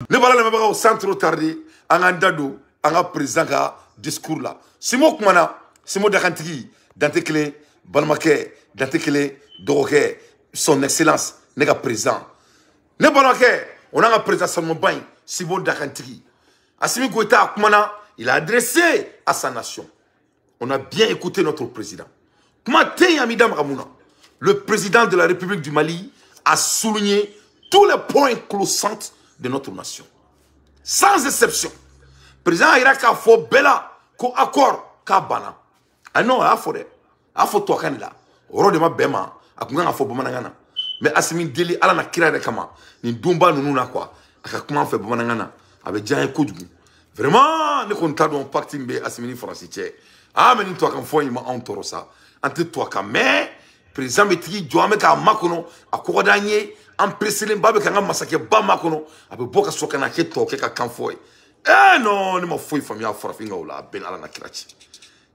Ne bala le mabaka sans trop tarder anga ndado anga président ka discours là simo kumana simo dakantigi dantekele balmake dantekele doroke son excellence nega président ne balmake on a un président seulement bain simo dakantigi Assimi Goïta kumana il a adressé à sa nation. On a bien écouté notre président. Comment Amidam Ramouna, le président de la République du Mali, a souligné tous les points cloisants de notre nation. Sans exception. Le président Irak a fait bella ko accord kabana. Ah non, a fait toi kanila. Oro de ma bema, a kunga fo bomanangana. Mais Assimi Deli ala na kira de kama, ni dumba nununa quoi. Aka comment fait bomanangana, avec déjà un coup de goût. Vraiment, ne compte pas parti mbe Assimi français. Ah mais ni toi quand faut il m'a entoro ça. Entre toi quand mais président metri doit mettre à makono à korodanye en précédent babe kanga masake ba makono abe boka sokana ke to ke ka kan foi. Eh non, ne ma foi famille farafinga ola ben ala na kirachi.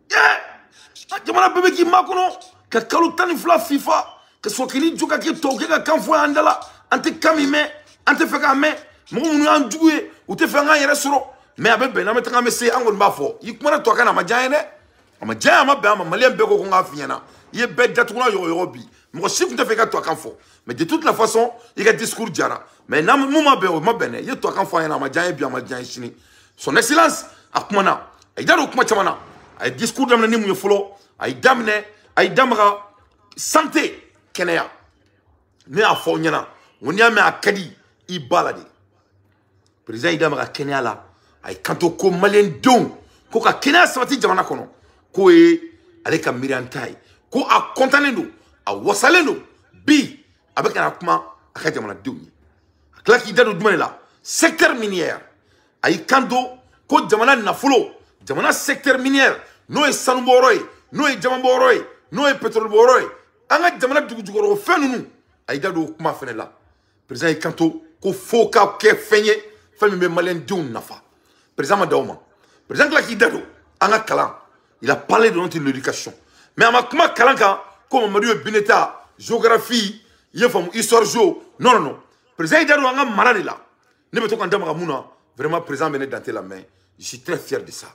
Eh! Jamana bebe ki makono ka kalutani fla FIFA que sokini joka ke to ke ka kan foi andala ante kamime ante feka me mo munu an jouer ou te fanga yere soro mais abe ben na metanga me se angol ba fo. Yikumana to kana ma jaine ama jaya ma be ama malien be ko nga fiena ye be datuna yo bi mo si kunta fe ka to kan fo mais de toute la façon il a discours diara mais na mo ma be ma bene ye to kan fo yana ma jaya bi ama jaya chini son excellence akumana ay daru kuma chamana ay discours dam na ni mu folo ay damne ay damra santé kenea ne a fo nyana woni ame akadi I balade président idamra kenea la ay kanto ko malien don ko ka kenea sabati jamana kono ko e ale ka mirantai ko a kontanendo a wasalendo bi avec un akuma a jamana dewni akla ki dado dumane la secteur minière ay kando ko jamana nafulo jamana secteur minière no e sanuboroy no e jamamboroy no e pétrole boroy anga jamana dugujugoro fenunu ay dado kuma fenela président ay kanto ko foka ke fenye fami me malen dun nafa président madawma président la ki dado anga kala il a parlé de notre éducation. Mais à ma kalanka, comme Mario Bineta, géographie, histoire géo. Non, non, non. Président Idaro a un malade là. Ne me toque en Mouna, vraiment, président venait danter la main. Je suis très fier de ça.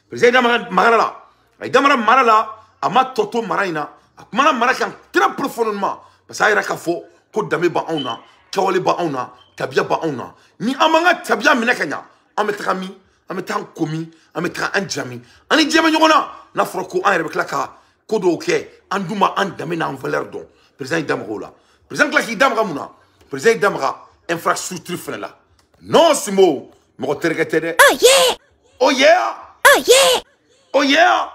Président Idaro Marala, Idamara Marala, Ama Toto Maraina, Akmana Marakan très profondément. Parce que Aïra Kafo, Côte Dame Baona, Kawale Baona, Tabia Baona. Ni Amanga Tabia Menakanya, Ametrami. Ametan komi, ametan anjami. Ani diama nyona na froko an rebe klaka kodo ke anduma an dame na valeur don. Président Idamra président klaki Idamra muna. Président Idamra infrastructure fenela. Non simo mo tergetede. Oh yeah. Oh yeah. Oh yeah. Oh yeah.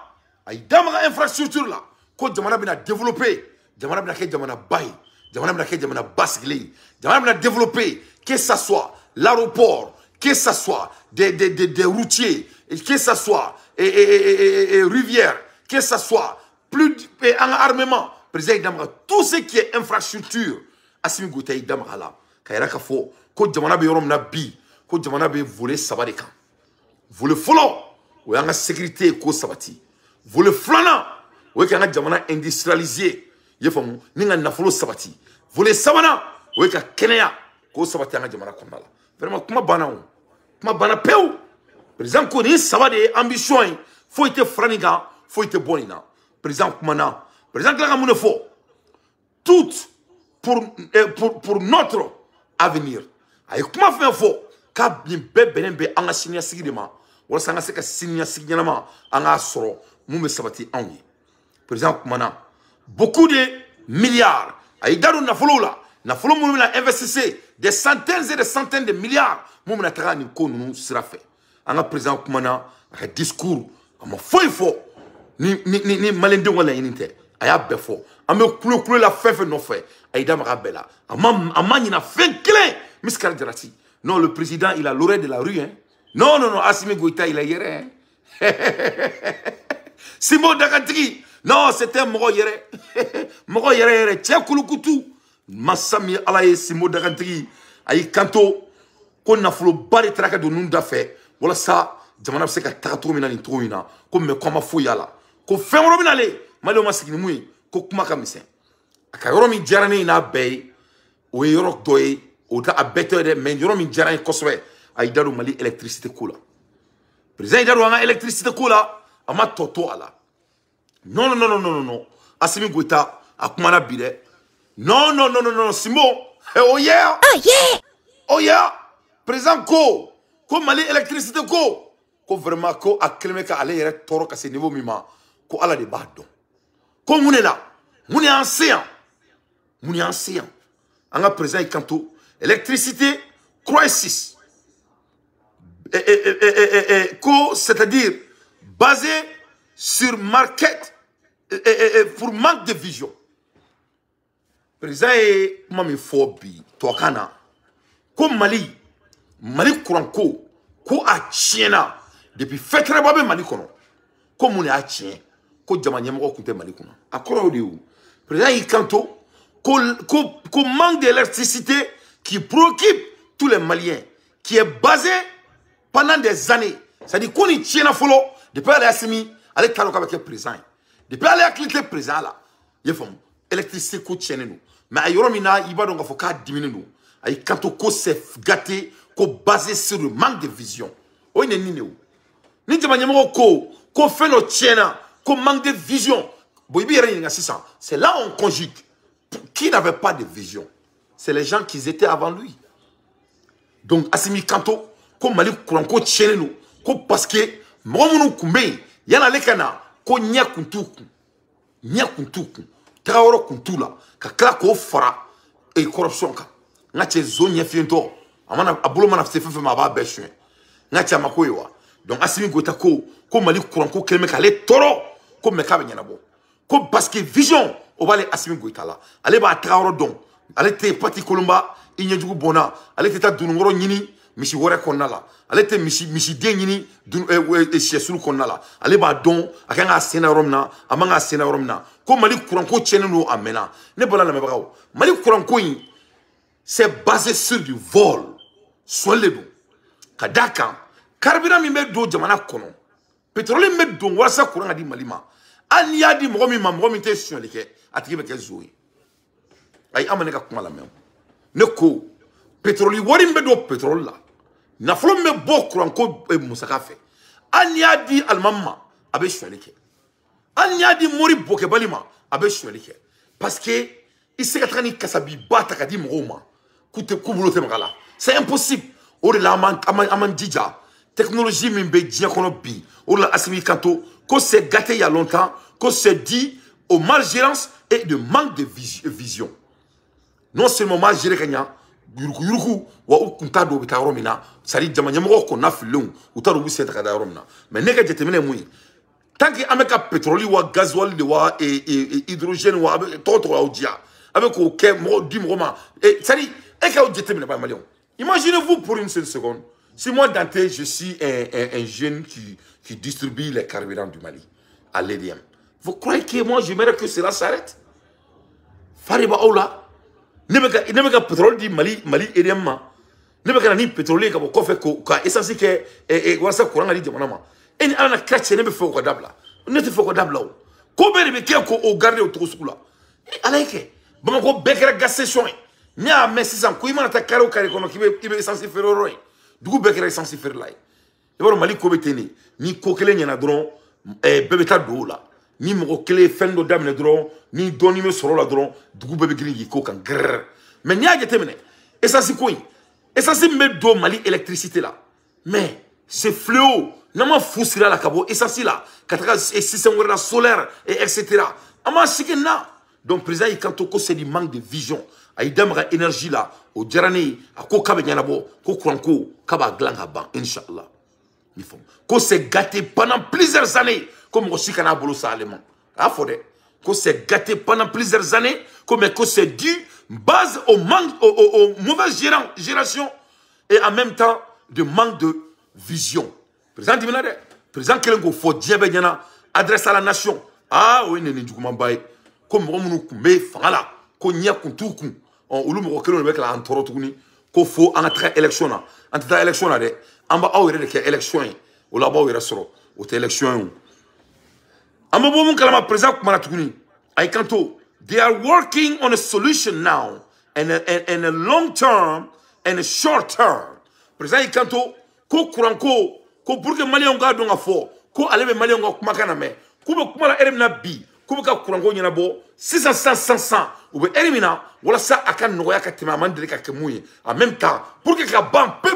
Idamra infrastructure la. Ko jamana bina développer. Jamana bina ke jamana bay. Jamana bina ke jamana basgli. Jamana bina développer que ça soit l'aéroport que ça soit des routiers, que ça soit rivières, que ça soit plus en armement, président Idamra, tout ce qui est infrastructure, Assimi Goïta Idamra là, Kaira Kafo, ko jamana be yorom na bi, ko jamana be volé sabade kan. Volé folo, ou yanga sécurité ko sabati. Volé flana, ou yanga jamana industrialisé, yefamu, ninga nafolo sabati. Volé sabana, ou yanga kenea, ko sabati yanga jamana kondala. Vraiment, comment banao? Comment banapeu? Président Koni, ça va des ambitions. Faut être franiga, faut être bonina. Président Koumana, président Klagamoune faut. Tout pour notre avenir. Aïe, comment faire faux? Car bien benembe anga signa sigidema. Wala sanga seka signa signalama anga soro. Moume sabati angi. Président Koumana, beaucoup de milliards. Aïe, darou na follow là. Na follow moume la investissé des centaines et des centaines de milliards. Moume na tara ni ko nous sera fait. Anga président Koumana, un discours. Ama foi fo. Ni malende wala inite. Aya befo. Ame couleur la fait non fait. Aïda Marabella. Ama ni na fait clé. Miskar Djarati. Non, le président, il a l'oreille de la rue. Hein. Non, non, non. Assimi Goïta, il a yéré. Hein. Simo Dakatri. Non, c'était Moro yéré. Moro yéré. Tiens, Kouloukoutou. Massami Alaye Simo Dakatri. Aïe Kanto. Qu'on a fait bari traka de Nunda fait. Voilà ça. Jamana se ka takato mina ni troina. Comme me koma fouyala. Ko fenro mina le. Malo masikini mui. Ko kuma kamisen. Aka yoro mi jarane ina bay. O yoro doye. O da abete de men yoro mi jarane koswe. Aïdaro Mali électricité cola. Président Aïdaro a électricité cola, a ma toto ala. Non, non, non, non, non, non. Assimi Goïta, a Kumana Bide. Non, non, non, non, non, Simon. Oh yeah. Oh yeah. Oh yeah. Président Ko. Ko Mali électricité ko. Ko vraiment ko a clémé ka aller yere toro ka ce niveau mima. Ko ala de bado. Ko moune là. Moune ancien. Moune ancien. Anga président Ikanto. Électricité crisis. C'est-à-dire basé sur market pour manque de vision. Président est mami phobie tokana ko Mali courant ko a tiena depuis fait très babé Mali kono ko muni a tien ko jamanya mo ko Mali kono akoro de ou président Ikanto ko manque d'électricité qui préoccupe tous les Maliens qui est basé pendant des années. C'est-à-dire qu'on y tient à follow depuis aller à Simi, aller à avec le président. Depuis aller à cliquer le président là, il faut l'électricité qu'on tient nous. Mais à Yoromina, il va donc faut qu'à diminuer nous. Aïe quand on s'est gâté, qu'on basé sur le manque de vision. Oh il n'est ni où. Ni de manière qu'on fait nos tiens, qu'on manque de vision. C'est là on conjugue. Qui n'avait pas de vision? C'est les gens qui étaient avant lui. Donc Assimi Kanto, ko Mali courant ko tienne nous, ko parce que momunu kumbe yana lekana ko nya kuntuku traworo kuntula ka kla ko fara e corruption ka ngache zone fiento amana abulo mana se fefe ma ba beshwe ngache makoywa. Donc Assimi Goïta ko Mali courant ko kelme ka le toro ko me ka benyana bo ko parce que vision o bale Assimi Goïta la ale ba traworo don ale te parti kolomba inyejugu bona ale te ta dunungoro nyini misi wore konnala ale te misi denyini dun sulu konnala ale ba don akanga sena romna amanga sena romna ko Mali courant ko tienno amena ne bola na mebagaw Mali courant ko c'est basé sur du vol solé do kadaka carburant mi be do jamana kono pétrole mi do wasa courant adi Malima an ya di mo mi te sur leke atiki be ke zoui ay amane ka kuma la même ne ko pétrole wari mbe do pétrole la na folo me bo courant ko musaka fe an ya di almamma abe shweleke an ya di mori boke balima abe shweleke parce que il se katrani kasabi bata kadi moma kute kubulote magala c'est impossible o de la aman dija technologie min be dia kono bi o la Assimi Kanto ko c'est gâté il y a longtemps ko c'est dit au malgérance et de manque de vision. Non seulement mal géré kanya yuruku wa ukunta do bita romina sari jamanya mo ko na filon utaru bi seta kada romina mais nega jetemene mui tant que ameka pétrole wa gasoil de wa et hydrogène wa toto wa odia avec aucun mo di moma et sari et ka jetemene pas malion. Imaginez-vous pour une seule seconde si moi Dante je suis un jeune qui distribue les carburants du Mali à l'EDM. Vous croyez que moi j'aimerais que cela s'arrête? Fariba Oula ne me ka pétrole di Mali EDM ma ne me ka ni pétrole ka ko fait ko essence ke wasa courant ali jamana ma en ana kratche ne me fait ko dabla ne te fait ko dabla ko be be ke ko o garder au tosula alaike bama ko bekra gas station nya mais 600 ko imana ta karo kare kono kibe essence ferro dugu bekra essence ferro lai e baro Mali ko beteni ni ko kele nyana dron bebe ta do la ni mo kele fendo damne dron ni doni me soro la dron dugu bebe gringi ko kan grrr mais nya jete mene essence ko essence me do Mali électricité là mais ce fléau nama fusira la kabo essence là kataka système wera solaire et etc. ama sikena donc président Ikanto ko c'est du manque de vision ay damra énergie là au jarani ako kabe nyana bo ko kranko kaba glanga ban inshallah il faut ko c'est gâté pendant plusieurs années comme aussi kana bolo ça allemand a fodé ko c'est gâté pendant plusieurs années comme que c'est dû base au manque aux mauvaises génération et en même temps de manque de vision. Président Diminade président Kelengo faut diebe nyana adresse à la nation ah oui ne njuguma bay ko mo munu kumbe fangala ko nya kuntuku on ulu mo kelo be kala antoro tukuni ko faut entrer élection na entrer élection na de amba awere de ke élection o la ba were soro o te élection amba bo mun kala ma président kuma tukuni ay kanto they are working on a solution now and a long term and a short term président ikanto ko kuranko ko pour que malien ga donga fo ko alebe malien ga kuma kana me ko be kuma la eremna bi ko be ka kuranko nyina bo 600 500 ou be eremina wala sa akan no ya ka tima mandele ka kemuye en même temps pour que ka ban pe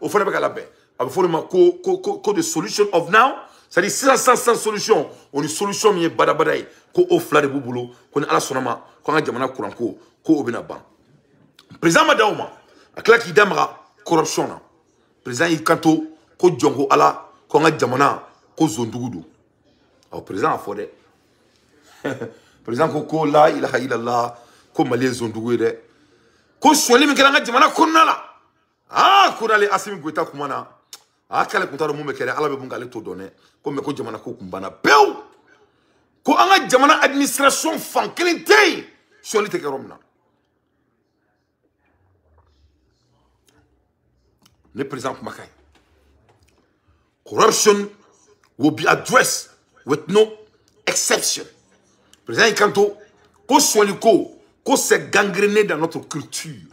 au fond be ka labe a fo ma ko de solution of now ça dit 600 500 solution on une solution mi badabadai ko o fla de bubulo ko ni ala sonama ko nga jamana kuranko ko obina ban président Madaoma akla ki damra corruption na président ikanto ko jongo ala ko nga jamana ko zondugudu au président afode président ko la ilaha illallah ko mali zondugu de ko soli mi nga jamana kunala kunale Assimi Goïta kumana akale kuntaro mu mekere ala be bunga le to donné ko me ko jamana ko kumbana pew ko anga jamana administration fankelite soli te keromna le président Makai. Corruption will be addressed with no exception. Président Ikanto, ko soliko, ko se gangréné dans notre culture.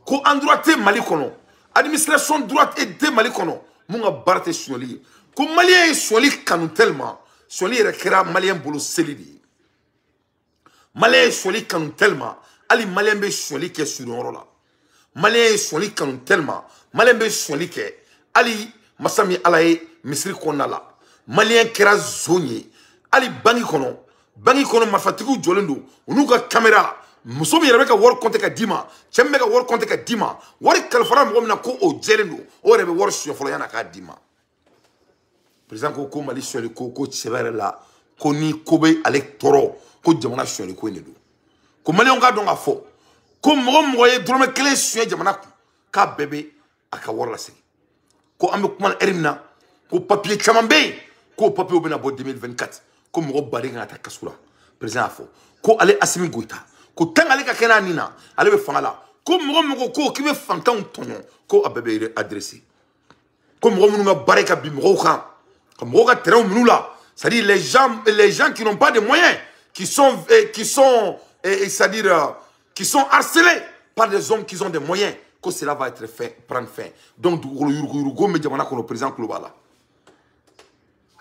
Ko androite malikono, administration droite et malikono, munga barte soili. Ko malien soili kanu tellement, soili rekera malien bolo selidi. Malien soili kanu tellement, ali malien be soili ke sur la. Malien soili kanu tellement, malien be soili ke ali masami alaye misri konala. Malien kera zonye, ali bangi kono mafatiku jolendo, unuka kamera, musomi yere ka wor konte ka dima, chemme ka wor konte ka dima, wori kalfara mo na ko o jelendo, o rebe wor sio folo yana ka dima. Président ko mali soli ko tsebere la, ko ni kobe electoro, ko jamana soli ko ne do. Ko mali on ga donga fo, ko mo ye drome kele sio jamana ka bebe aka wor la segi. Ko ambe kuma erimna, ko papier chamambe, ko papier obena bo 2024. Ko mo bari ngata kasura président afo ko ale Assimi Goïta ko tangale ka kena nina ale be fangala ko mo ko ki be fantan tonyo ko abebe adressé ko mo nga bareka bi mo kan ko mo ka terrain munula c'est-à-dire les gens qui n'ont pas de moyens qui sont c'est-à-dire qui sont harcelés par des hommes qui ont des moyens que cela va être fait prendre fin donc go me jamana ko le président global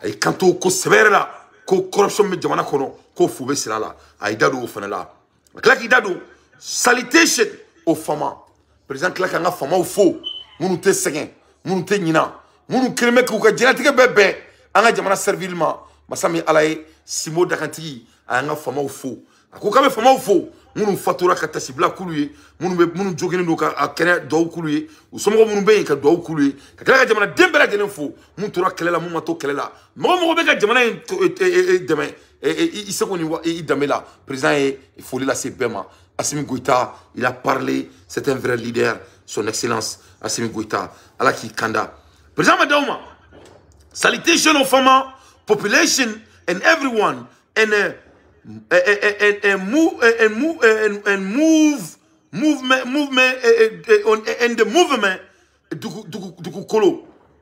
et quand ko sévère là ko corruption me jamana kono ko fube sirala aidado o fanala klaki dado salitation o fama président klaka nga fama o fo munu te segen munu te nyina munu kreme ko ka jinatige bebe anga jamana servilma masami alaye simo dakantigi anga fama o fo ko ka be fama o fo munu fatura ka tasibla kuluye munu jogene do ka akene do kuluye o somo munu be ka do kuluye ka kala jamana dembela jenen fo munu tora kelela munu to kelela mo be ka jamana demain il se qu'on y damela président il faut la bema Assimi Goïta il a parlé c'est un vrai leader son excellence Assimi Goïta ala ki kanda président Madaoma salutation of fama population and everyone and the movement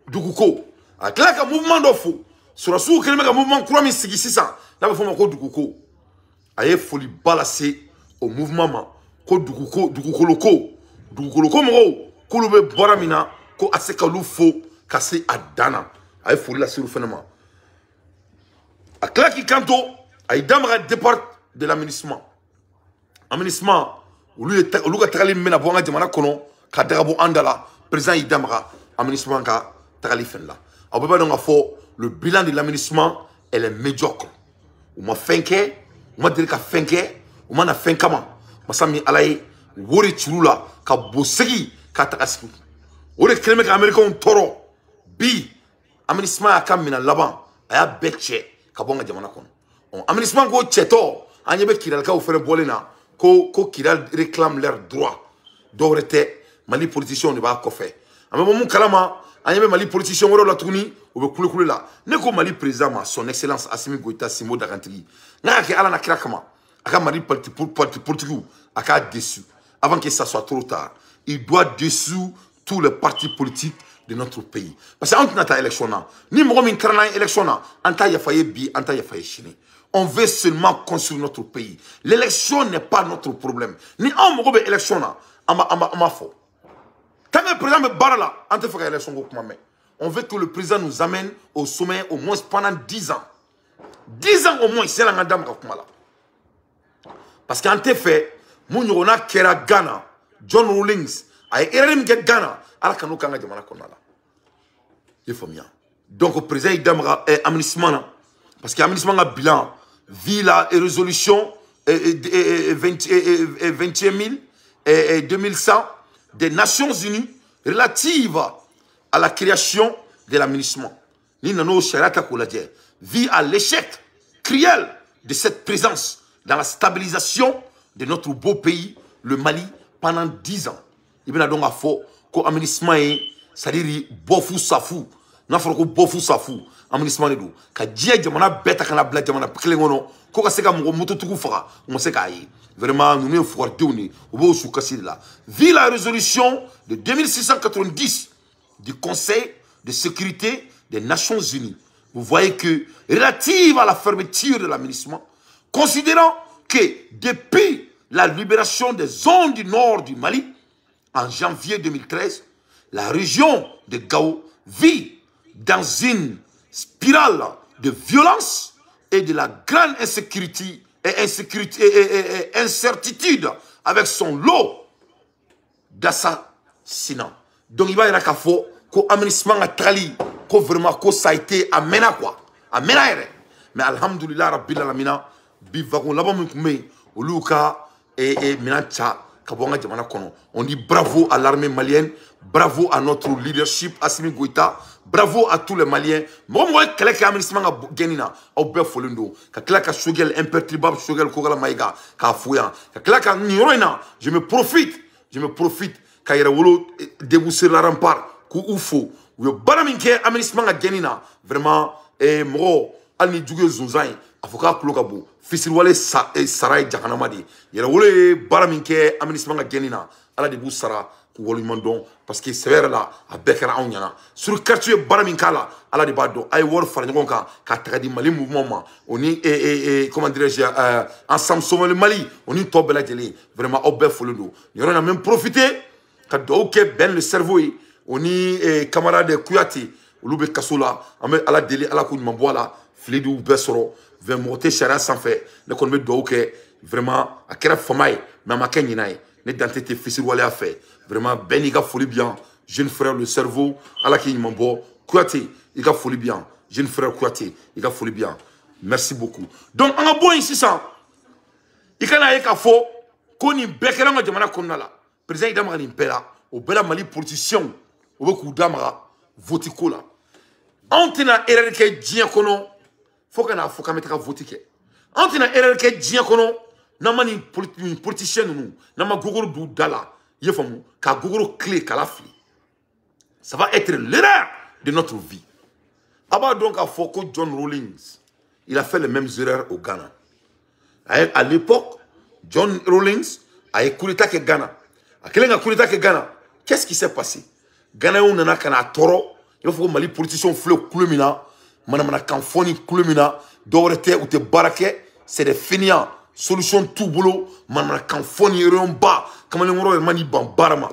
dukuko atlaka mouvement d'offo sur sou kelme ka mouvement croix mi sigi sisa na be foma ko dukuko aye foli balasser au mouvement ma ko dukuko mo ko lu be boramina ko aseka lu fo kase adana aye foli la sur phénomène atlaki kanto ay damra départ de l'aménagement olu ka tagali mena bo nga jamana kono ka daga bo andala président idamra aménagement ka tagali fenla ababa donga fo le bilan de l'aménagement elle est médiocre ou ma fenke ou ma dire ka fenke ou ma na fenkama masami alay wori chulula ka bosegi ka takasi wori kelme ka américain toro bi aménagement ka mina laban aya betche ka bonga jamana kono aménagement go cheto anyebe kiral ka ofere bolena ko kiral réclame leur droit dorete mali politicien ne ba ko fait amebo mun kalama anyebe mali politicien woro la tuni o be kule la ne ko mali président ma son excellence Assimi Goïta Simo Dakantigi na ke ala na kira kama aka mali parti politique aka déçu avant que ça soit trop tard il doit dessous tous les partis politiques de notre pays parce que entre nata élection na ni mo min karana élection na anta ya faye bi anta ya faye chine. On veut seulement construire notre pays. L'élection n'est pas notre problème. Ni on mo be élection na ama fo. Tant que le président me barre là, on te fait l'élection. On veut que le président nous amène au sommet au moins pendant 10 ans. 10 ans au moins, c'est la madame là. Parce qu'en effet, mon yona kera Ghana, John Rawlings, a erreur que Ghana, alors que nous kanga jamana konala. Il faut bien. Donc le président il demandera amnistie parce qu'amnistie a bilan, vu la résolution 21 2100 des Nations Unies relative à la création de l'amnistie. Vu à l'échec cruel de cette présence dans la stabilisation de notre beau pays, le Mali, pendant 10 ans. Il y a donc à faux que l'amnistie, c'est-à-dire bofou safou, n'a pas que bofou safou, amnistie de d'où. Quand Dieu jamana bête quand la blague jamana pkelengono, ko seka mo moto tuku fara, on sait qu'aïe. Vraiment, nous nous forte on va au soukassi là. Vu la résolution de 2690 du Conseil de sécurité des Nations Unies, vous voyez que relative à la fermeture de l'amnistie, considérant que depuis la libération des zones du nord du Mali, en janvier 2013, la région de Gao vit dans une spirale de violence et de la grande insécurité et incertitude avec son lot d'assassinats. Donc il va y avoir qu'à faut qu'amnistie a trali, que vraiment que ça a été amena quoi, amena. Mais alhamdulillah rabbil alamina bivagon là-bas mais au luka et minancha. On dit bravo à l'armée malienne, bravo à notre leadership, Assimi Goïta, bravo à tous les Maliens. Moi, je suis je me profite, quand il y a débousser la rempart, vraiment, avocat Klokabo, Fisiwale Sarai Jahanamadi. Il y a wole baraminke amnismanga genina ala de Boussara pour Wolumandon parce que c'est vrai là à Bekara Onyana. Sur le quartier Baraminkala ala de Bado, ay wol Farngonka, Katradi Mali mouvement, on est comment dirais-je ensemble sur le Mali, on est top la télé, vraiment au bel follow. Il y en a même profité quand ok ben le cerveau, on est camarade Kouyaté, Loube Kassola, à la délai à la coup de Mamboala, Flédou Bessoro. Vers monter Chara sans fait, ne connaît pas vraiment à quelle famille, mais à quel n'aille, ne d'entité fils ou à faire. Vraiment, ben il a folie bien, jeune frère le cerveau, à la qui m'en boit, Kouyaté, il a folie bien, jeune frère Kouyaté, il a folie bien. Merci beaucoup. Donc, on a beau ici ça, il y a un faux, qu'on y békera ma demande qu'on a là. Président Idamara Nimpera, au bel Mali politicien, au beaucoup d'Amara, voticola. On tena erreur Diakono. Faut qu'on mette à voter. Quand on a erreur que Dieu kono, nama ni politicien nous, nama gogoro du dala, yefamu, ka gogoro clé kalafli. Ça va être l'erreur de notre vie. Aba donc à Foko John Rawlings, il a fait les mêmes erreurs au Ghana. À l'époque, John Rawlings a écoulé que Ghana. A quel a écoulé que Ghana? Qu'est-ce qui s'est passé? Ghana on en a kana toro, il faut que Mali politicien fleu kulumina. Manamana Kanfoni Kulumina, Dorete ou te Barake, c'est des fainéants. Solution tout boulot, Manamana Kanfoni Romba, comme les Moro et Mani Bambarama.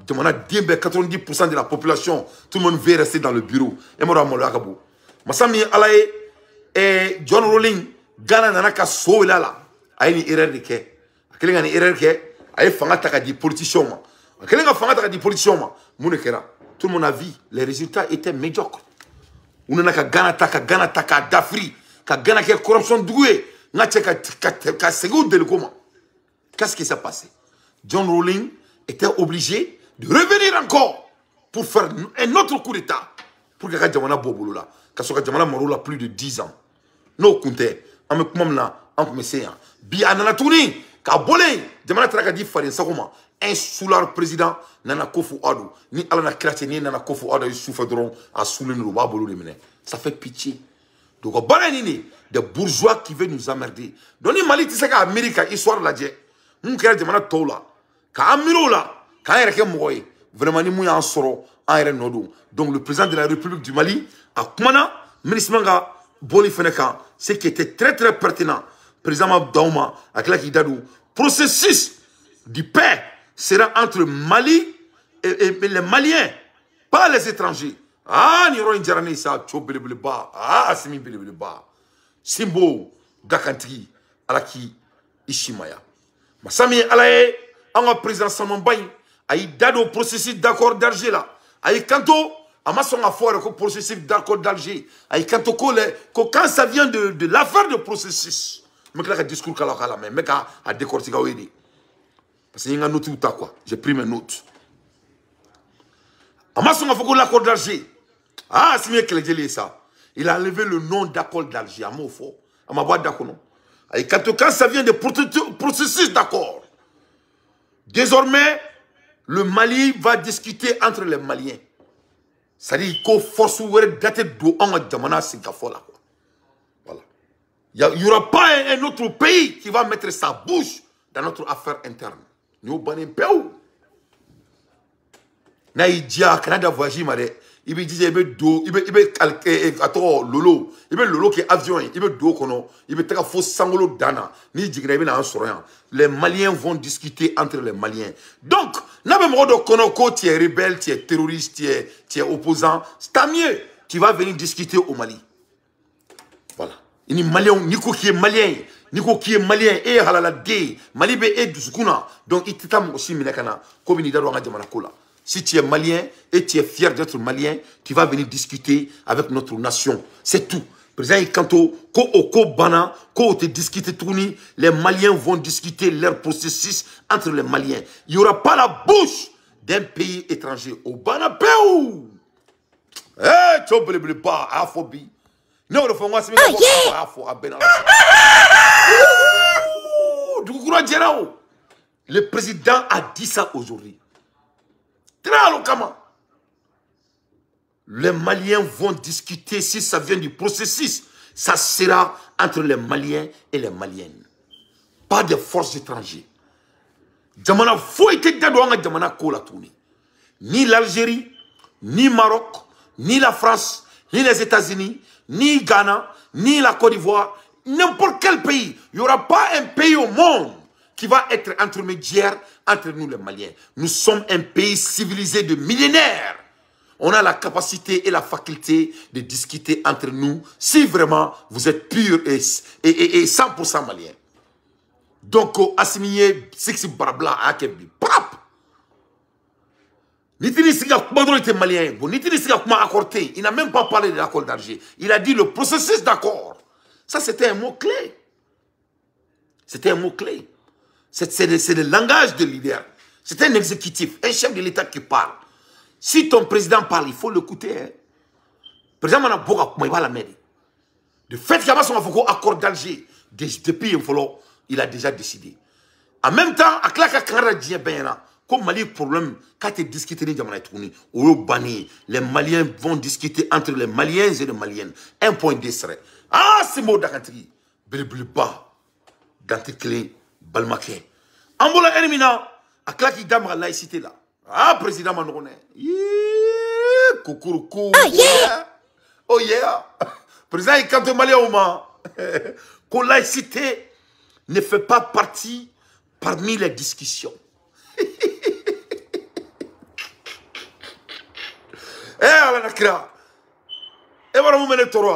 Demanda 90% de la population, tout le monde veut rester dans le bureau. Et moi, Molagabou. Masami Alaye et John Rawlings, Ghana Nanaka Soulala, a une erreur de ke. A quel une erreur ke, a une fangata di politicien. A quel une fangata di politicien, Mounekera. Tout le monde a vu, les résultats étaient médiocres. On a Ghana taka d'Afrique, Ghana qui corruption douée, ka seconde de comment. Qu'est-ce qui s'est passé? John Rawlings était obligé de revenir encore pour faire un autre coup d'État pour que Jamana Bobolo là, que Jamana Morola plus de 10 ans. No kunte, ame kumamna, ame meseya. Bi anana tourni, ka bolé, Jamana traka di farin sakoma. Un soulard président nana kofu ado ni alana krati ni nana kofu ado souffre dron à souler le babolo de mene. Ça fait pitié. Donc bananini des bourgeois qui veulent nous emmerder. Doni Mali tu sais qu'Amérique histoire la dje. Mon kera jamana tola. Ka amiro la, ka ereke moye. Vraiment ni mouya en soro en ere nodo. Donc le président de la République du Mali a kumana ministre manga boli feneka, ce qui était très très pertinent. Président Abdaouma avec la qui dadou processus du paix sera entre Mali et les Maliens, pas les étrangers. Ah, Niro Indjarani sa Tchobelebeleba. Ah, Asimi Belebeleba. Simbo Dakantri Alaki Ishimaya. Masami Alaye, en président Samambaye, aïe dado processus d'accord d'Alger là. Aïe kanto, amason a fort le processus d'accord d'Alger. Aïe kanto quand ça vient de l'affaire de processus. Mais là, le discours qu'il a mais mec a décortiqué au aider. Parce qu'il y a une note ou quoi. J'ai pris mes notes. Amason a fait l'accord d'Alger. Ah, c'est mieux que les ça. Il a enlevé le nom d'accord d'Alger. À mon fort. À ma boîte d'accord. Et quand ça vient de processus d'accord, désormais, le Mali va discuter entre les Maliens. C'est-à-dire qu'il faut forcer dater de Jamana Singafola. Voilà. Il n'y aura pas un autre pays qui va mettre sa bouche dans notre affaire interne. Nous sommes un pays. Naïdia, Canada voyage, il me disait, il me do, il me attends, lolo, il me lolo qui est avion, il me do kono, il me teka faux sangolo dana, ni digre il en souriant. Les Maliens vont discuter entre les Maliens. Donc, n'a même pas de kono ko tu es rebelle, tu es terroriste, tu es opposant, c'est tant mieux. Tu vas venir discuter au Mali. Voilà. Il y a Malien, Nico qui est malien, Nico qui est malien, et halala de, Malibe et Dusukuna. Donc, il t'aime aussi minakana, comme il dit dans le kola. Si tu es malien et tu es fier d'être malien, tu vas venir discuter avec notre nation. C'est tout. Président Kanto, ko bana, ko te discuter tourni, les Maliens vont discuter leur processus entre les Maliens. Il n'y aura pas la bouche d'un pays étranger. Au bana peu. Eh, tu ne pas, aphobie. Non, le fond, c'est le président a dit ça aujourd'hui. Très localement. Les Maliens vont discuter si ça vient du processus. Ça sera entre les Maliens et les Maliennes. Pas de forces étrangères. Jamana faut être dans Jamana Kola tourner. Ni l'Algérie, ni Maroc, ni la France, ni les États-Unis, ni Ghana, ni la Côte d'Ivoire, n'importe quel pays. Il n'y aura pas un pays au monde qui va être intermédiaire entre nous les Maliens. Nous sommes un pays civilisé de millénaires. On a la capacité et la faculté de discuter entre nous si vraiment vous êtes pur et 100% malien. Donc, assimilé, six barabla, akebi, prap. Nitini Siga Kumadro était malien. Nitini Siga Kuma accordé. Il n'a même pas parlé de l'accord d'Alger. Il a dit le processus d'accord. Ça, c'était un mot-clé. C'était un mot-clé. C'est le langage de leader. C'est un exécutif, un chef de l'État qui parle. Si ton président parle, il faut l'écouter. Hein. Le président il va la mairie. Le fait qu'il y a un accord d'Alger, depuis il a déjà décidé. En même temps, comme Mali problème, quand tu discutes les Maliens vont discuter entre les Maliens et les Maliennes. Un point d'essai. Ah, c'est mot d'Akantri. Belebeleba. Dantekele. Balmaké. Ambola Elimina, à claquer dame la laïcité là. Ah, président Manrone. Kukuruku. Oh yeah. Oh yeah. Président Ikanto Maliaouma. Que laïcité ne fait pas partie parmi les discussions. Eh, Alanakira. Et voilà, vous menez Toro.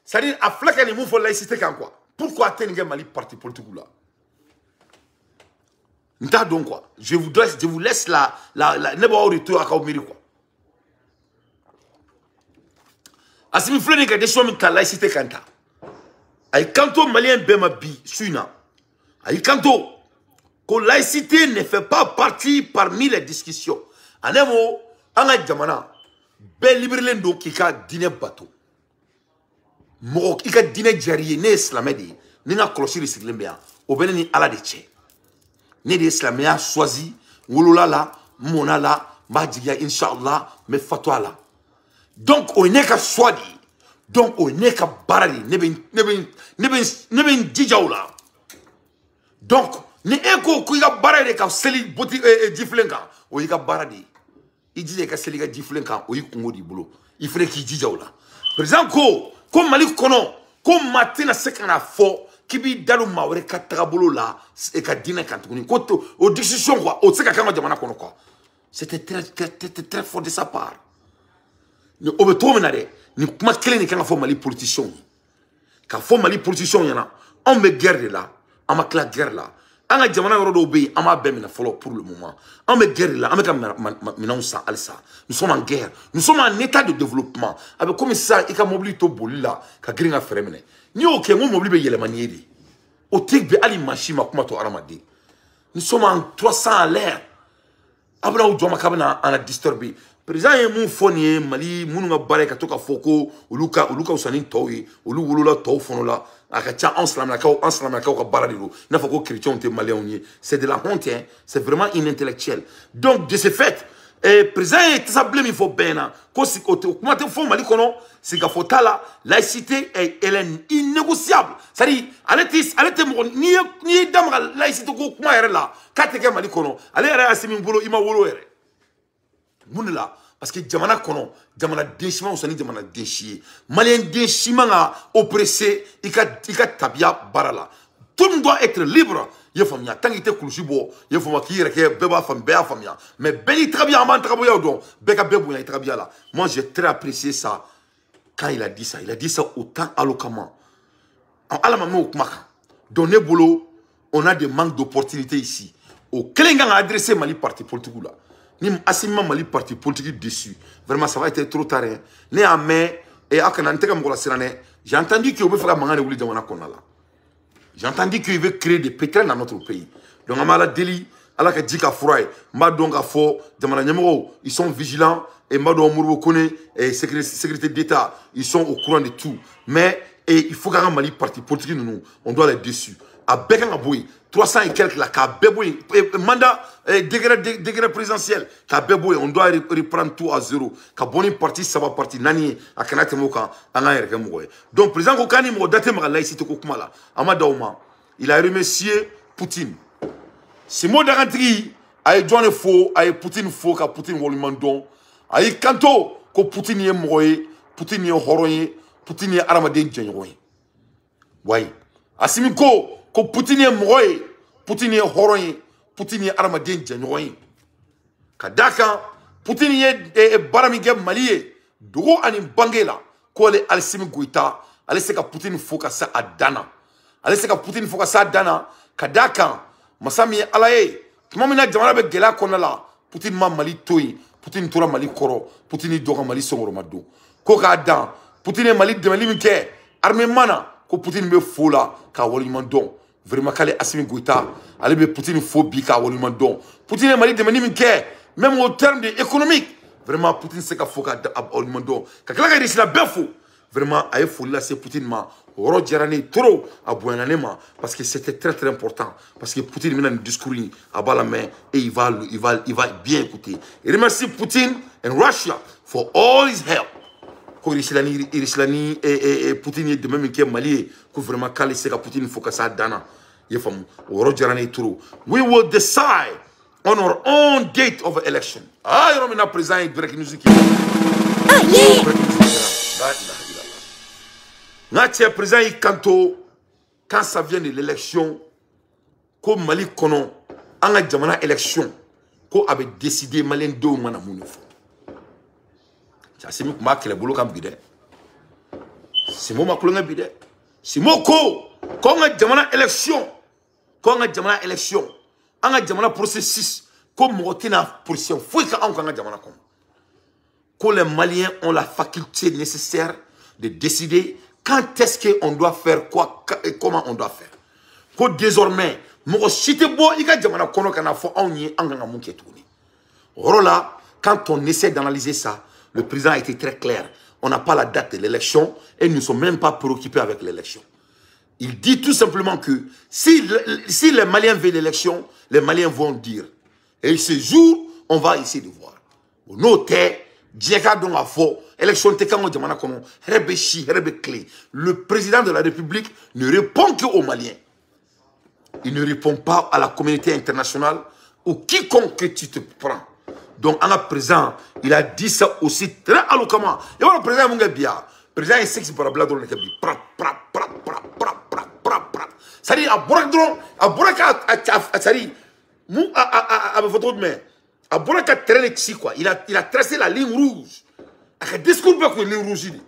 C'est-à-dire, à flaquer les mots pour laïcité quand quoi. Pourquoi atteindre Mali parti politique là? Donc quoi, je vous laisse la retour à Kaumiri quoi. Asimi fleni ka décision min ta laïcité kanta. Ay kanto malien bema bi suina. Ay kanto que laïcité ne fait pas partie parmi les discussions. Anemo anga jamana be libéré ndo kika dîner bateau. Mo kika dîner jariye ne islamedi ni na clocher siglembe o beneni ala de che. Né des Islamiens a choisi, Wouloulala, Monala, Madjiga, Inch'Allah, mais Fatouala. Donc, on n'est qu'à choisi. Donc, on n'est qu'à barari. Neben Djijaoula. Donc, ni eko kuiga barari ka seli boti diflenka. O yika baradi. Il disait que seli ka diflenka. O yika ngodi boulot. Il fallait qu'il Djijaoula. Par exemple, comme Malik Kono, comme Matina Sekana fort. Qui bi dalu mawre katabolo la et ka dina kantukuni ko au discussion quoi au seka kama jamana kono quoi C'était très fort de sa part. On veut trop mener. Ni kuma kelen ni kan fo Mali politicien. Ka fo Mali politicien yana. On me guerre là. On ma la guerre là. On a jamana yoro do be, on m'a ben follow pour le moment. On me guerre là. On me maintenant ça alsa. Nous sommes en guerre. Nous sommes en état de développement. Avec comme ça, il ka mobili to boli là, ka gringa fermene. Ni ok, mon mobili be yele manieri. O tek be ali machima kuma to aramade. Nous sommes en 300 à l'air. Abra ou joma kabana ana disturbé. Président ye mun foni Mali munu nga bare ka to ka foko uluka usani toyi ulu wulula to fono la akacha ensemble ka baradiro na foko chrétien te malien c'est de la honte hein? C'est vraiment inintellectuel. Donc de ce fait président ye tasablem il faut bena ko si ko kuma te fo Mali kono c'est ka fotala laïcité elle est innégociable. C'est-à-dire allez mo ni damra laïcité ko kuma yere la kateke Mali kono allez yere asimi bolo ima wolo yere Mounela, parce que Djamana kono, Djamana déchima, on s'en dit Djamana déchié. Malien déchima a oppressé, il a tabia barala. Tout le monde doit être libre. Il faut tant qu'il était couchibo, il faut qu'il y ait beba femme, bea femme. Mais Beni Trabia, man Trabia, donc, Beka Bebou, il Trabia là. Moi, j'ai très apprécié ça quand il a dit ça. Il a dit ça autant alloquemment. En Alamamé au Kmaka, dans les boulots, on a des manques d'opportunités ici. Au Klingan a adressé Mali parti politique là. Ni asima Mali parti politique dessus. Vraiment, ça va être trop tard. Né à mai, et à Kananteka Mola Serane, j'ai entendu qu'il veut faire Mangane Ouli Djamana Konala. J'ai entendu qu'il veut créer des pétrels dans notre pays. Donc, à Mala Deli, à la Kadjika Fouray, Madonga Fo, Djamana Nyamoro, ils sont vigilants, et Mado Mourou Kone, et sécurité d'État, ils sont au courant de tout. Mais, il faut qu'un Mali parti politique, nous, on doit les dessus. À Bekan Aboui, 300 et quelques là, qu'à Beboui, mandat degré présidentiel, qu'à Beboui, on doit reprendre tout à zéro. Qu'à Boni parti, ça va partir, Nani, à Kanate Moka, à Naïrke Moué. Donc, président Kokani, m'a daté ma laïcité Kokumala, Amadaouma, il a remercié Poutine. Si moi d'arrentri, aïe John faux, aïe Poutine faux, qu'à Poutine Wolumandon, aïe Kanto, que Poutine y est moué, Poutine y est horoyé, Poutine y est aramadé djenroyé. Oui. Asimiko, ko Poutine est moué, Poutine est horoyé, Poutine est armadé djenroyé. Kadaka, Poutine est baramigé malié, Dogo anim bangela, ko le Alsimi Goïta, allez c'est que Poutine faut que ça à Dana. Allez c'est que Poutine faut que ça à Dana, Kadaka, Masami alaye, Kimamina Djamana be gela konala, Poutine ma Mali toy, Poutine tora Mali koro, Poutine doga Mali songoromado. Ko ka dan, Poutine Mali de Mali minke, armée mana, ko Poutine be fola, ka walimandon. Vraiment kale Assimi Goïta, allez be Poutine phobie ka walimandon. Poutine Mali de Mali minke, même au terme de économique, vraiment Poutine c'est ka foka walimandon. Ka kala ka risi la befo. Vraiment aye fola c'est Poutine ma. Oro Djarane trop à Bouananema parce que c'était très important parce que Poutine mène un discours à bas la main et il va bien écouter. Et remercie Poutine and Russia for all his help. Quand Rislani et Poutine de même qui Mali que vraiment calé c'est que Poutine faut que ça dana. Il faut Oro Djarane trop. We will decide on our own date of election. Ah, il y a un président direct nous qui. Ah yeah. Notre président Kanto, quand ça vient de l'élection, comme Mali Kono, en a jamana élection, qu'on avait décidé Malien de mana mounifo. C'est moi qui m'a créé le boulot comme bidé. C'est moi qui m'a bidé. C'est moi qui a jamana élection, qu'on a jamana élection, en a jamana processus, comme Motina position, faut que on a jamana comme. Que les Maliens ont la faculté nécessaire de décider. Quand est-ce qu'on doit faire quoi et comment on doit faire? Que désormais, quand on essaie d'analyser ça, le président a été très clair. On n'a pas la date de l'élection et nous ne sommes même pas préoccupés avec l'élection. Il dit tout simplement que si les Maliens veulent l'élection, les Maliens vont dire. Et ce jour, on va essayer de voir. Notez. Le président de la République ne répond qu'aux Maliens. Il ne répond pas à la communauté internationale ou quiconque que tu te prends. Donc, en présent, il a dit ça aussi très alloquemment. Et voilà, le président Mungabia, le président est sexy pour la blague dans le Kabi. C'est-à-dire, à Borakdron, à Borak, c'est-à-dire, à votre main. a bɔra ka terrain de ci quoi. Il a tracé la ligne rouge. A ka discours bɛɛ kun ye ligne rouge de.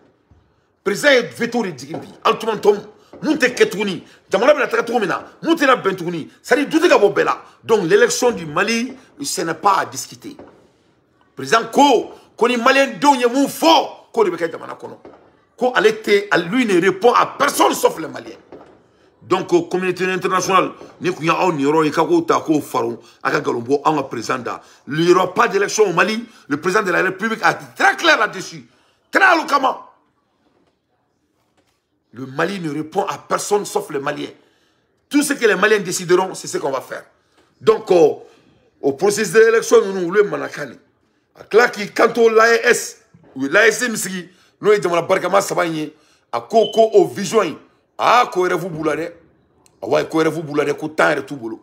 Président ye veto de jigin bi. Hali tuma tɔmu mun tɛ kɛ tuguni. Jamana bɛna taga cogo min na mun tɛna bɛn tuguni. C'est-à-dire du tɛ ka bɔ bɛɛ la. Donc l'élection du Mali, ce n'est pas à discuter. Président ko ni Malien denw ye mun fɔ k'o de bɛ kɛ jamana kɔnɔ. Ko ale tɛ, lui ne répond à personne sauf les Maliens. Donc, communauté internationale, ni kun y'aw niyɔrɔ ye k'aw ta k'o faro a ka nkalon bɔ an ka président da. Il n'y aura pas d'élection au Mali. Le président de la République a été très clair là-dessus. Très alloquemment. Le Mali ne répond à personne sauf les Maliens. Tout ce que les Maliens décideront, c'est ce qu'on va faire. Donc, au processus de l'élection, nous voulons manakani. Quant au l'AES, l'AES misigi, nous avons la bargama sabanye, à koko au vision. Ah, koyerevu boulade. Ah ouais, koyerevu boulade, kotan et tout boulot.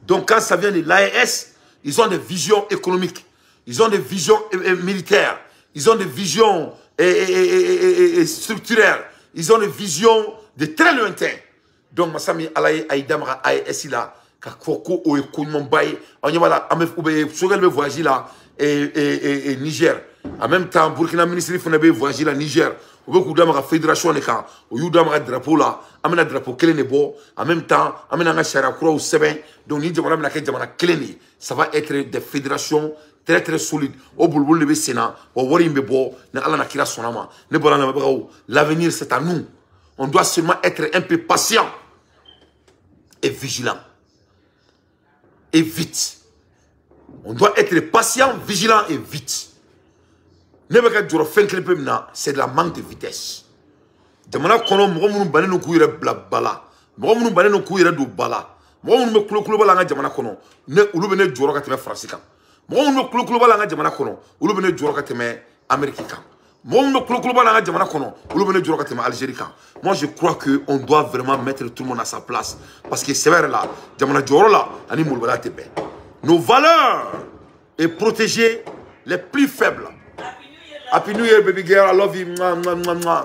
Donc, quand ça vient de l'AES, ils ont des visions économiques. Ils ont des visions militaires. Ils ont des visions structurelles. Ils ont des visions de très lointains. Donc, Massami Alaye Aïdamara AES là, Kakoko ou Ekoumombaye, on y va là, Sogel veut voyager là, et Niger. En même temps, Burkina ministre veut voyager là, Niger. On veut que la fédération est là, on veut que drapeau là, on a un drapeau clé nebo. En même temps, on a un charakura au Seben. Donc, nous avons un clé. Ça va être des fédérations très très solides. Au boulot le Sénat, au Warimbo, na ala na kira sonama. Ne bolana mabrao. L'avenir c'est à nous. On doit seulement être un peu patient et vigilant. Et vite. On doit être patient, vigilant et vite. C'est de la manque de vitesse. Jamana kono mɔgɔ minnu bannen don k'u yɛrɛ bila bala, mɔgɔ minnu bannen don k'u yɛrɛ don bala, mɔgɔ minnu bɛ kulo bala an ka jamana kɔnɔ, ne olu bɛ ne jɔyɔrɔ ka tɛmɛ Faransi kan. Mɔgɔ minnu bɛ kulo bala an ka jamana kɔnɔ, olu bɛ ne jɔyɔrɔ ka tɛmɛ Amérique kan. Mɔgɔ minnu bɛ kulo bala an ka jamana kɔnɔ, olu bɛ ne jɔyɔrɔ ka tɛmɛ Algérie kan. Moi je crois que on doit vraiment mettre tout le monde à sa place parce que c'est vrai là, jamana jɔyɔrɔ la ani molobaliya tɛ bɛn. Nos valeurs et protéger les plus faibles. Happy New Year, baby girl. I love you.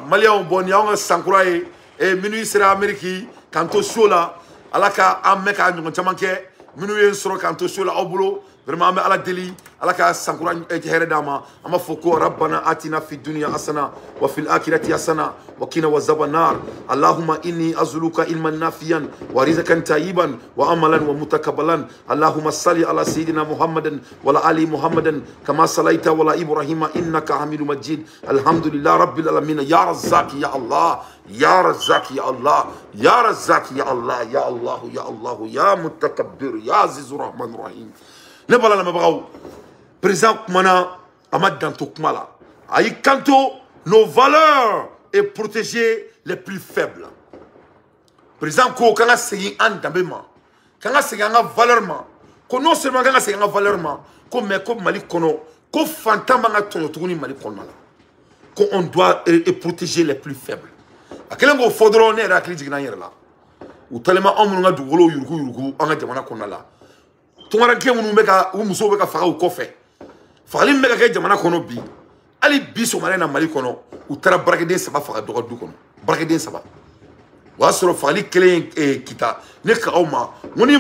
Malia on bon, ya on sankuraye. Et minuit sera Amérique. Kanto show là, alaka ameka nyonga chamanke. Minuit sera kanto show là au boulot. Vraiment ame ala deli, alaka sankura ejhere dama. Ama foko rabbana atina fi dunya hasana wa fil akhirati hasana wa qina wazaban nar. Allahumma inni azluka ilman nafiyan wa rizqan tayyiban wa amalan wa mutakabbalan. Allahumma salli ala sayyidina Muhammadin wa ala ali Muhammadin kama sallaita wa ala Ibrahim innaka Hamidum Majid. Alhamdulillah rabbil alamin. Ya Razzaq ya Allah. Ya Razzaq ya Allah. Ya Razzaq ya Allah. Ya Allah ya Allah ya Mutakabbir ya Azizur Rahman Rahim. Ne parle pas président Koumana Ahmad Danto Koumala. Aïe kanto nos valeurs et protéger les plus faibles. Président Ko Kanga Segi An Dambema. Kanga Segi Anga valeur. Ko non seulement Kanga Segi Anga valeur, ko mais ko Mali Kono, ko fantama nga tono tuguni Mali Kono. Ko on doit protéger les plus faibles. A quel ngo fodro ne ra kli jigna yera la. Ou tellement on nga dugolo yurugu anga jamana Kono la. Tungaranke munu meka umuso beka faga ukofe fagali meka ke jamana kono bi ali biso mane na Mali kono utara barakeden saba faga doga du kono barakeden saba wasoro fagali kelen kita ne ka awma ngoni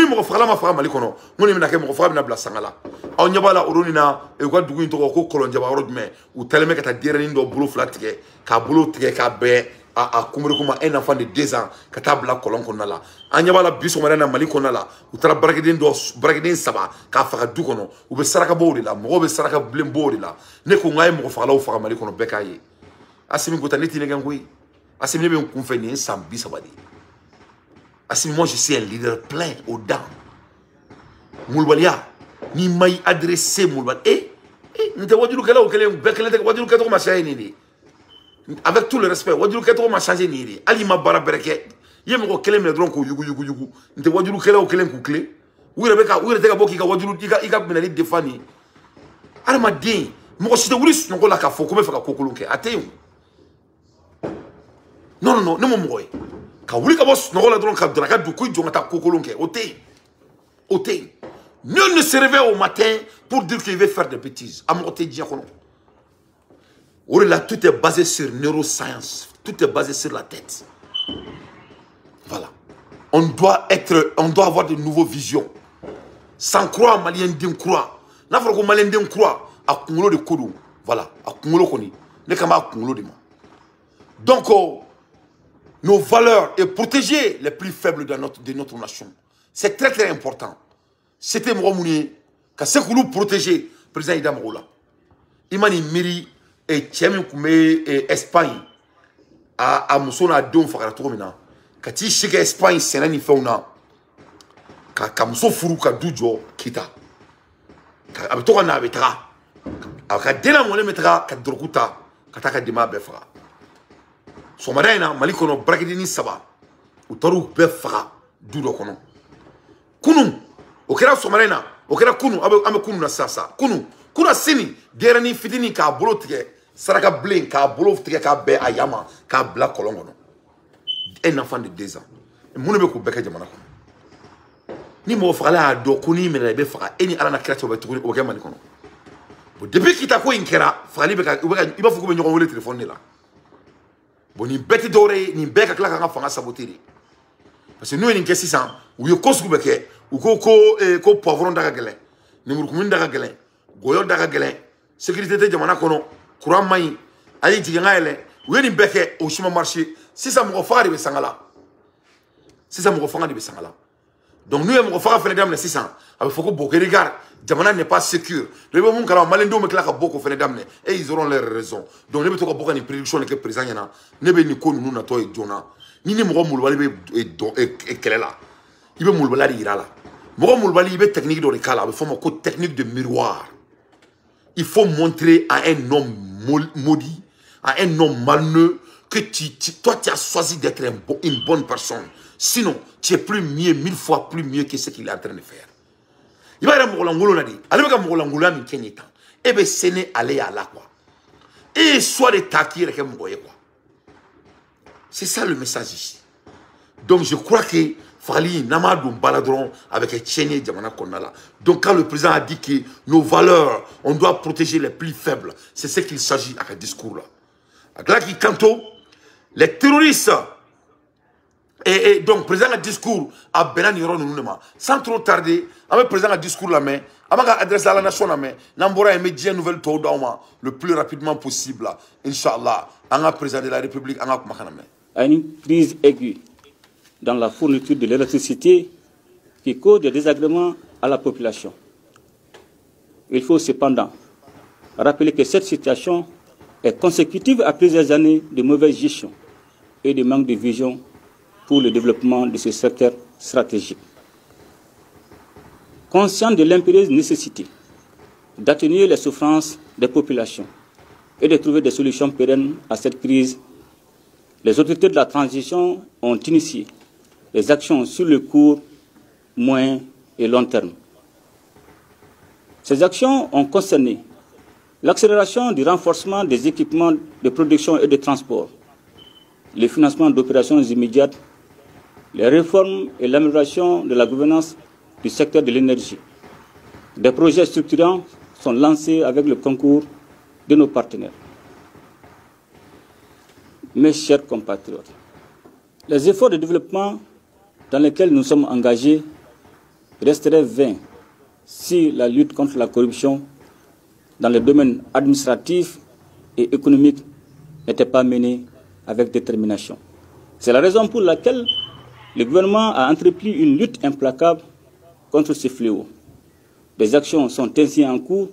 mo fagala ma faga Mali kono ngoni mina ke mo faga na bla sangala aw nyabala oronina e ko dugu into ko kolon jaba rodme utale meka ta dereni ndo bulo flatike ka bulo tike ka be a kumurukuma un enfant de 2 ans ka tabla kolon konna la anya bala biso marana Mali konna la utara barakeden saba ka faga du kono u be saraka bodi la mo be saraka blem bodi la ne ko ngay mo faga law faga Mali kono bekaye asimi ko taniti ne gangoy asimi be ko feni sam bi sabadi asimi moi je suis un leader plein aux dents mulbalia ni may adresser mulbal nte wajulu kala o kele bekele te wajulu kato ma chayni ni. Avec tout le respect, wajulu ketro ma changer ni ali ma bara bereke yemo ko kele me dron ko yugu nte wajulu kele o kele ku kle wure beka wure te ka boki ka wajulu iga benali defani arma din mo ko site wuris no ko la ka fo ko be fa ka kokolonke atey non ne mo moy ka wuri ka boss no ko la dron ka draka du ko jonga ta kokolonke otey nul ne se réveille au matin pour dire qu'il veut faire des bêtises amoté diakono. Là, tout est basé sur neuroscience. Tout est basé sur la tête. Voilà. On doit avoir de nouvelles visions. Sans croire, Malien d'une croix. n'a fɔra ko maliyɛnden kura a kunkolo de ko don voilà a kunkolo kɔni ne kan b'a kunkolo de ma donc nos valeurs et protéger les plus faibles de notre nation c'est très très important c'était mɔgɔ minnu ye ka se k'olu protéger président Ida mɔgɔw la i ma nin miiri cɛ min tun bɛ Espagne a muso n'a denw fagara cogo min na ka t'i sigi Espagne sɛnɛ ni fɛnw na ka muso furu ka du jɔ Kita a bɛ to ka na a bɛ taga a ka den lamɔlen bɛ taga ka dɔrɔgu ta ka taa ka denbaya bɛɛ faga sɔgɔmada in na Mali kɔnɔ baarakɛdennin 3 u taar'u bɛɛ faga du dɔ kɔnɔ kunun o kɛra sɔgɔmada in na o kɛra kunun an bɛ kunun na sisan kunun sini denyɛrɛnin fitinin k'a bolo tigɛ saraka bilen k'a bolo tigɛ k'a bɛɛ a yama k'a bila kɔlɔn kɔnɔ un enfant de 2 ans mun bɛ k'u bɛɛ kɛ jamana kɔnɔ ni mɔgɔ fagala y'a dɔn ko n'i minɛna i bɛ faga e ni ala na kira cɛ o bɛ tuguni o bɛ kɛ Mali kɔnɔ bon depuis Kita ko in kɛra fagali bɛ ka i b'a fɔ k'u bɛ ɲɔgɔn wele téléphone de la bon nin bɛɛ tɛ dɔwɛrɛ ye nin bɛɛ ka tila k'an ka fanga saboter de parce que n'u ye nin kɛ sisan u ye ko sugu bɛɛ kɛ u ko poivron da ka gɛlɛn lemurukumuni da ka gɛlɛn gɔyɔ da ka gɛlɛn sécurité tɛ jamana kɔnɔ courant man ɲi a ye jigin ka yɛlɛ u ye nin bɛɛ kɛ o si ma marché sisan mɔgɔ faga de bɛ sanga la donc nous avons fait un peu de temps, il faut que regarde, Jamana n'est pas sécure. Les gens qui ont mal endormi, et ils auront leurs raisons. Donc nous avons beaucoup de prédictions que présent yana, ne be ni ko nous na to e jona. Ni ni mo mulbali be e kelela. Il be mulbali irala. Mo mulbali be technique de kala, il faut une technique de miroir. Il faut montrer à un homme maudit, à un homme malheureux que toi tu as choisi d'être une bonne personne. Sinon, tu es plus mieux, 1000 fois plus mieux que ce qu'il est en train de faire. Il va y avoir un mongolo nadi. Alors que mongolo mi kenye tan. Et ben séné aller à la quoi. Et soit de taquer avec mongolo quoi. C'est ça le message ici. Donc je crois que Fali Namadou baladron avec un tchénier Djamana Kondala. Donc quand le président a dit que nos valeurs, on doit protéger les plus faibles, c'est ce qu'il s'agit avec ce discours là. Avec là Kanto, les terroristes. Et donc, le président a discours à Benan Yoron Nunema. Sans trop tarder, le président a discours la main, il a adressé à la nation la main, Nambora et médias nouvelle taux d'Auma le plus rapidement possible. Inch'Allah, en président de la République, en à une crise aiguë dans la fourniture de l'électricité qui cause des désagréments à la population. Il faut cependant rappeler que cette situation est consécutive à plusieurs années de mauvaise gestion et de manque de vision pour le développement de ce secteur stratégique. Conscient de l'impérieuse nécessité d'atténuer les souffrances des populations et de trouver des solutions pérennes à cette crise, les autorités de la transition ont initié des actions sur le court, moyen et long terme. Ces actions ont concerné l'accélération du renforcement des équipements de production et de transport, le financement d'opérations immédiates, les réformes et l'amélioration de la gouvernance du secteur de l'énergie. Des projets structurants sont lancés avec le concours de nos partenaires. Mes chers compatriotes, les efforts de développement dans lesquels nous sommes engagés resteraient vains si la lutte contre la corruption dans les domaines administratifs et économiques n'était pas menée avec détermination. C'est la raison pour laquelle le gouvernement a entrepris une lutte implacable contre ce fléau. Des actions sont ainsi en cours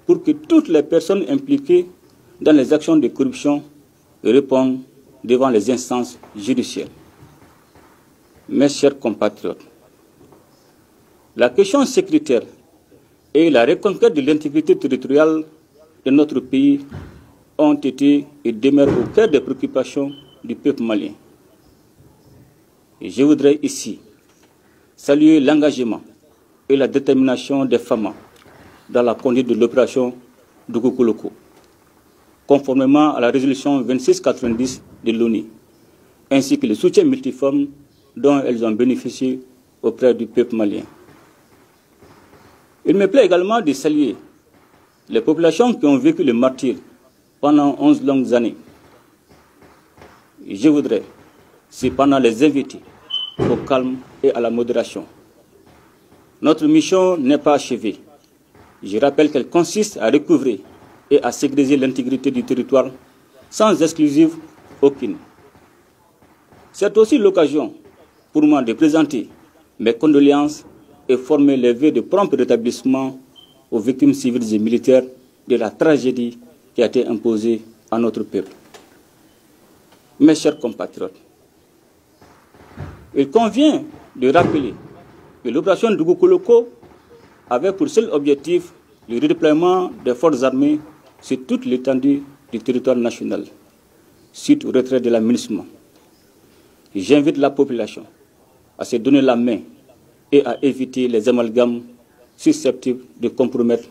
pour que toutes les personnes impliquées dans les actions de corruption répondent devant les instances judiciaires. Mes chers compatriotes, la question sécuritaire et la reconquête de l'intégrité territoriale de notre pays ont été et demeurent au cœur des préoccupations du peuple malien. Et je voudrais ici saluer l'engagement et la détermination des femmes dans la conduite de l'opération Dougoukouloko, conformément à la résolution 2690 de l'ONU, ainsi que le soutien multiforme dont elles ont bénéficié auprès du peuple malien. Il me plaît également de saluer les populations qui ont vécu le martyre pendant 11 longues années. Et je voudrais cependant les inviter au calme et à la modération. Notre mission n'est pas achevée. Je rappelle qu'elle consiste à recouvrer et à sécuriser l'intégrité du territoire sans exclusive aucune. C'est aussi l'occasion pour moi de présenter mes condoléances et former les vœux de prompt rétablissement aux victimes civiles et militaires de la tragédie qui a été imposée à notre peuple. Mes chers compatriotes, il convient de rappeler que l'opération Dougou-Koloko avait pour seul objectif le redéploiement des forces armées sur toute l'étendue du territoire national, suite au retrait de la MINUSMA. J'invite la population à se donner la main et à éviter les amalgames susceptibles de compromettre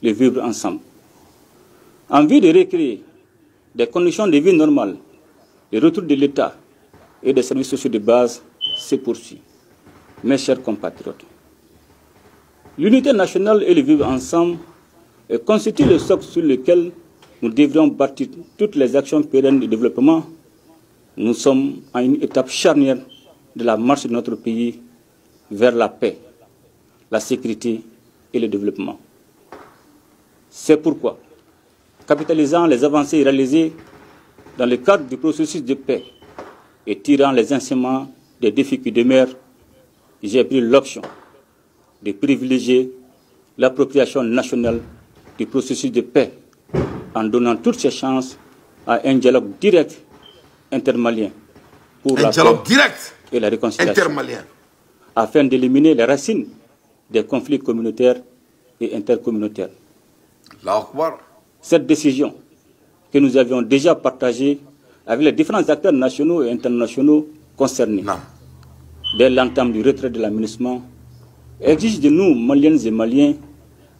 le vivre ensemble. En vue de recréer des conditions de vie normales, le retour de l'État et des services sociaux de base se poursuit. Mes chers compatriotes, l'unité nationale et le vivre ensemble constituent le socle sur lequel nous devrions bâtir toutes les actions pérennes de développement. Nous sommes à une étape charnière de la marche de notre pays vers la paix, la sécurité et le développement. C'est pourquoi, capitalisant les avancées réalisées dans le cadre du processus de paix et tirant les enseignements des défis qui demeurent, j'ai pris l'option de privilégier l'appropriation nationale du processus de paix en donnant toutes ses chances à un dialogue direct intermalien pour la paix et la réconciliation, afin d'éliminer les racines des conflits communautaires et intercommunautaires. Cette décision que nous avions déjà partagée avec les différents acteurs nationaux et internationaux concernés dès l'entame du retrait de la MINUSMA exige de nous, Maliennes et Maliens,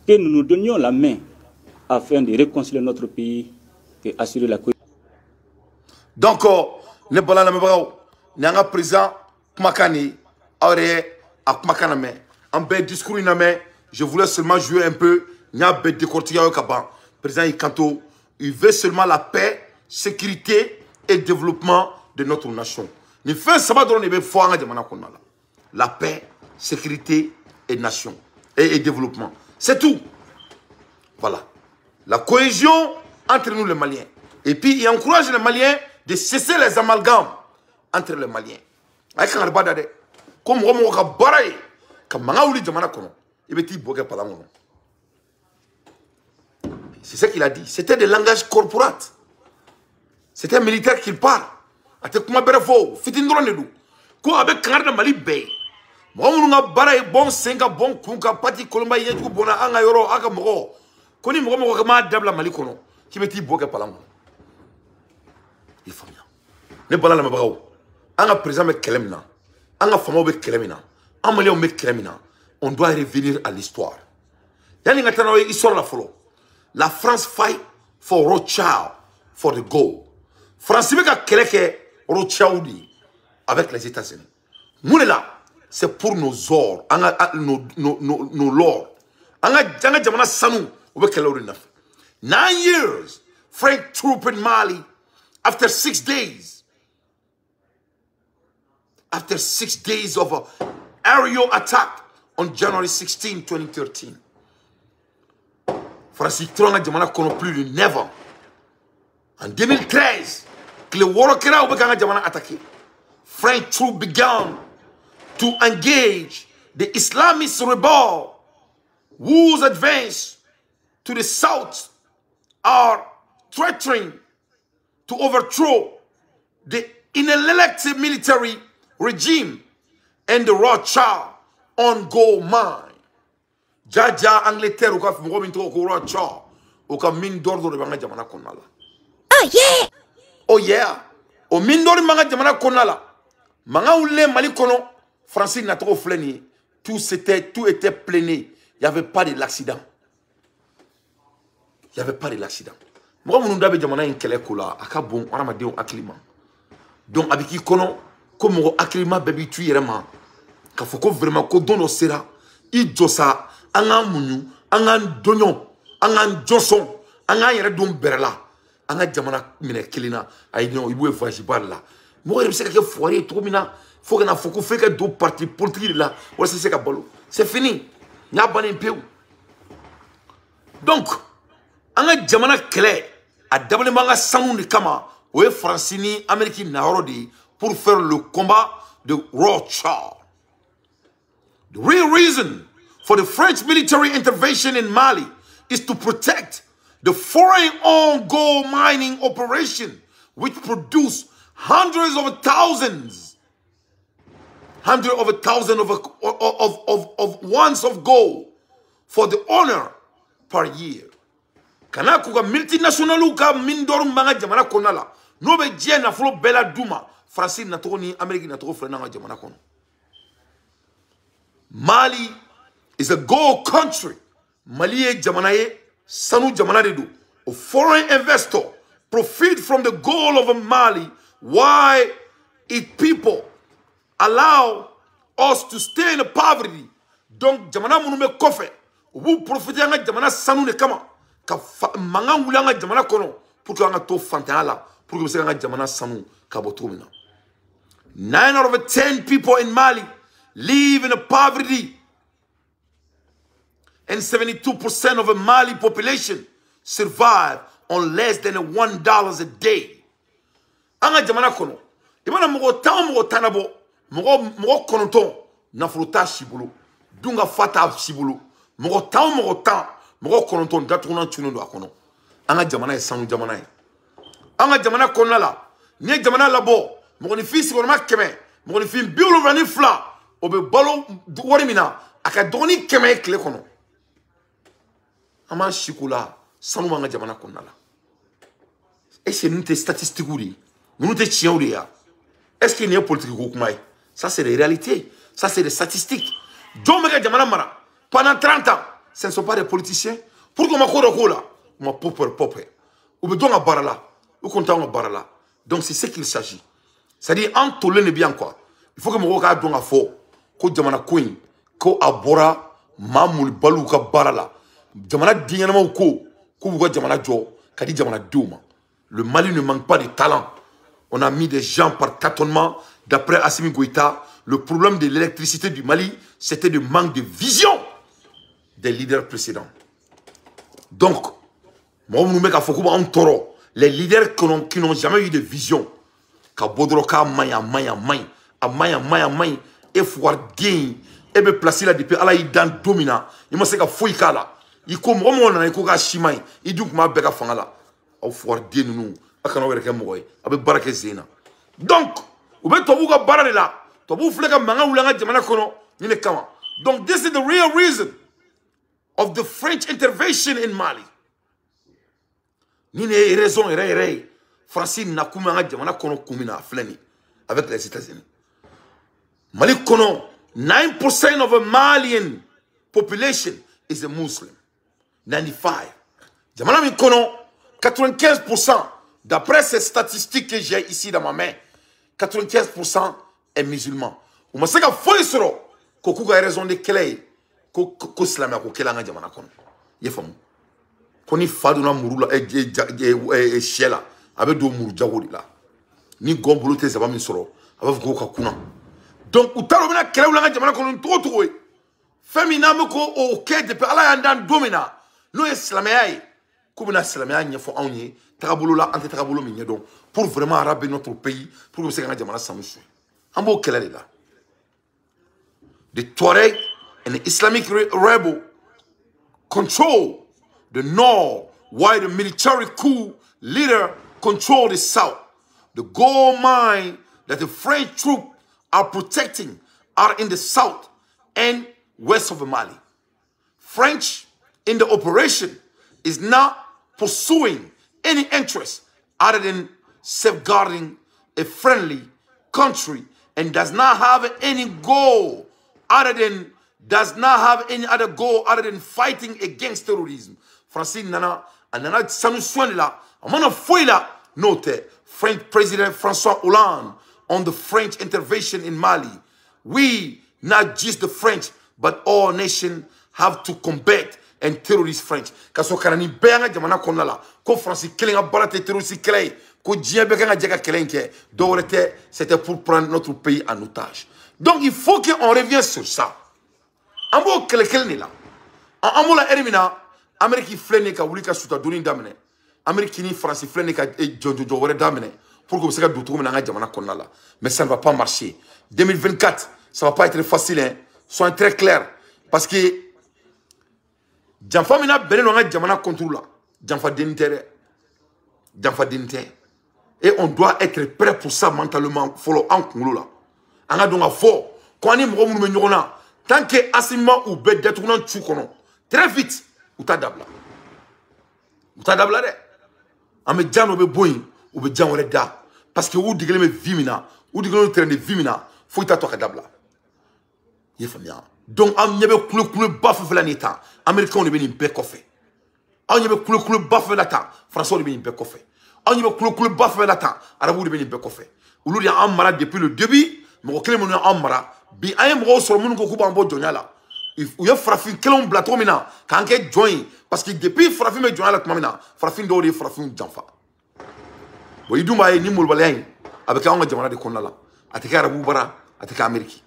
que nous nous donnions la main afin de réconcilier notre pays et assurer la cohésion. Donc, ne bala la mebao, n'anga président Kumakani, aure a Kumakaname, en bel discours iname, je voulais seulement jouer un peu, n'a bel décortiquer au Kaban. Président Ikanto, il veut seulement la paix, sécurité et développement de notre nation. Ni fait ça va donner des fois la paix, sécurité et nation et développement. C'est tout. Voilà. La cohésion entre nous les Maliens. Et puis il encourage les Maliens de cesser les amalgames entre les Maliens. Comme on a baraye, comme c'est ce qu'il a dit. C'était des langages corporates. C'était un militaire qui parle. Ate kuma bere fo fitin dron nedu ko abe kangarda mali be mo nga bara bon senga bon kunka pati kolomba yeju bona anga yoro aka mo ko ni mo kama dabla mali kono kimeti boke palango il faut bien ne bala la mabaw anga président me kelemna anga famo be kelemina amale o me kelemina on doit revenir à l'histoire yani ngatana histoire la folo la France fight for Rothschild for the gold France be ka keleke Rothschild avec les États-Unis. Nous là, c'est pour nos ors, nos lords. 9 years, French troops in Mali, after 6 days of an aerial attack on January 16, 2013. France a plus de 9 ans. En 2013, French troops began to engage the Islamist rebels whose advance to the south are threatening to overthrow the inelected military regime and the Rothschild on-go mine. Jaja Angleterre ou ka fimo minto ko Rothschild ou ka min d'ordre de banga jamana konala. Oh yeah! Oh yeah! O mindori manga jamana konala. Manga oule mali kono. Francis n'a trop fléni. Tout était pleiné. Il n'y avait pas de l'accident. Il n'y avait pas de l'accident. Moi, mon ndabe jamana in kele kola. Aka bon, on a dit aklima. Donc, avec kono, comme on aklima baby tu yérema. Kafoko vraiment ko dono sera. I josa, angan munu, angan donyon, angan joson, angan yere don berla. Anga jamana mine kelina ay no ibu voyage la mo yeb se ka foire to mina faut que na foko fait que do parti politique là wala c'est ka balo c'est fini nya banen peu Donc, on a jamana clé à d'abord manga sanu de kama ou francini américain naorodi pour faire le combat de Rothschild. The real reason for the French military intervention in Mali is to protect the foreign-owned gold mining operation, which produce hundreds of thousands of ounces of gold for the owner per year. Kana kuga multinational ka mindor mbanga jamana konala no be je na flo bela duma France na to ni America na to flo na jamana kono. Mali is a gold country. Mali e jamana ye sanu jamana de do. A foreign investor profit from the gold of Mali. Why its people allow us to stay in poverty? Donc jamana munu me kofe. Vous profitez nga jamana sanu ne kama ka manga wulanga jamana kono pour que nga to fantala pour que nga jamana sanu ka botomina. 9 out of 10 people in Mali live in a poverty, and 72% of the Mali population survive on less than $1 a day. Anga jamana kono imana mugo tanabo mugo kononton na fruta shibulu dunga fata shibulu mugo kononton datuna chuno do akono. Anga jamana e sanu jamana e anga jamana kono la ni jamana labo mugo ni fisi ko ma keme mugo ni fim biulu vani fla obe balo wori mina aka doni keme kle kono ama shikula sanu manga jamana kono la. Et c'est une statistique ou nous te tiens. Est-ce qu'il y a une politique? Ça c'est des réalités, ça c'est des statistiques. Pendant 30 ans, ce ne sont pas des politiciens. Pourquoi ma barala. Donc c'est ce qu'il s'agit. C'est-à-dire en tolé bien quoi. Il faut que mon regard donne à faux. Ko jamana coin, ko abora mamul baluka barala. Jamana dignama ou ko buga jamana jo, kadi jamana douma. Le Mali ne manque pas de talent. On a mis des gens par tâtonnement. D'après Assimi Goïta, le problème de l'électricité du Mali, c'était le manque de vision des leaders précédents. Donc, les leaders qui n'ont jamais eu de vision, et pouvoir gagner, et me placer là depuis Allah il dans domina, il m'a dit que fouille kala, il comme on a un chimay, il dit que ma bega fangala. Donc, this is the real reason of the French intervention in Mali. Nine raison Francine n'a avec les États-Unis. Mali kono 9% of a Malian population is a Muslim. 95. Jamana mi kono 95%, d'après ces statistiques que j'ai ici dans ma main, 95% est musulman. Ou ma seka foi soro ko kuga raison de kele ko islamia ko kela nga jamana kono. Ye famu. Koni faduna murula e shela abe do muru jagori la. Ni gombolo te zaba mi soro aba ko ka kuna. Donc utalo bina kele nga jamana kono to e. Femina me ko o ke de ala yandan domina. No islamia comme la Islamia n'y a pas de Tagabolola, anti-Tagabolo, pour vraiment araber notre pays, pour que nous soyons en the Tuareg and the Islamic rebel control the north, while the military coup leader control the south. The gold mine that the French troops are protecting are in the south and west of Mali. French in the operation is not pursuing any interest other than safeguarding a friendly country and does not have any goal other than fighting against terrorism. Francine Nana, Nana Samusouane là, amana foila note French President François Hollande on the French intervention in Mali. We, not just the French, but all nations have to combat and terrorist French. Kaso karani benga jamana konala ko France kelenga balate terrorist kelay ko dien beka jeka kelenke dorete c'était pour prendre notre pays en otage. Donc il faut qu'on revienne sur ça. Ambo kelkel ni la. Ambo la elimina Amérique flène ka wuli ka suta doni damene Amérique ni France flène ka jojo wore damene pour que vous soyez doutou na jamana konna mais ça ne va pas marcher 2024 ça va pas être facile hein soyez très clair parce que janfa mina bene no nga jamana contrôle là janfa d'intérêt et on doit être prêt pour ça mentalement follow en kungolo là anga donga fo ko ani mo mu nyona tant que asima ou be détournant tu kono très vite ou ta dabla de ame jano be boy ou be jan wala da parce que ou digele me vimina ou digele train de vimina faut ta to ka dabla ye famia donc am nyebe kule baf la neta américain on be ni be kofe am nyebe kule baf la ta français on be ni be kofe am nyebe kule baf la ta arabu on be ni be kofe ulu ya am mara depuis le début mo kele mo am mara bi ay mo so mo ko ba mbo jonya la il y a frafin kelon blato mina kan ke join parce que depuis frafin me join la mina frafin do de frafin janfa bo iduma ni mul balayn avec an jamana de konna la atika arabu bara atika ameriki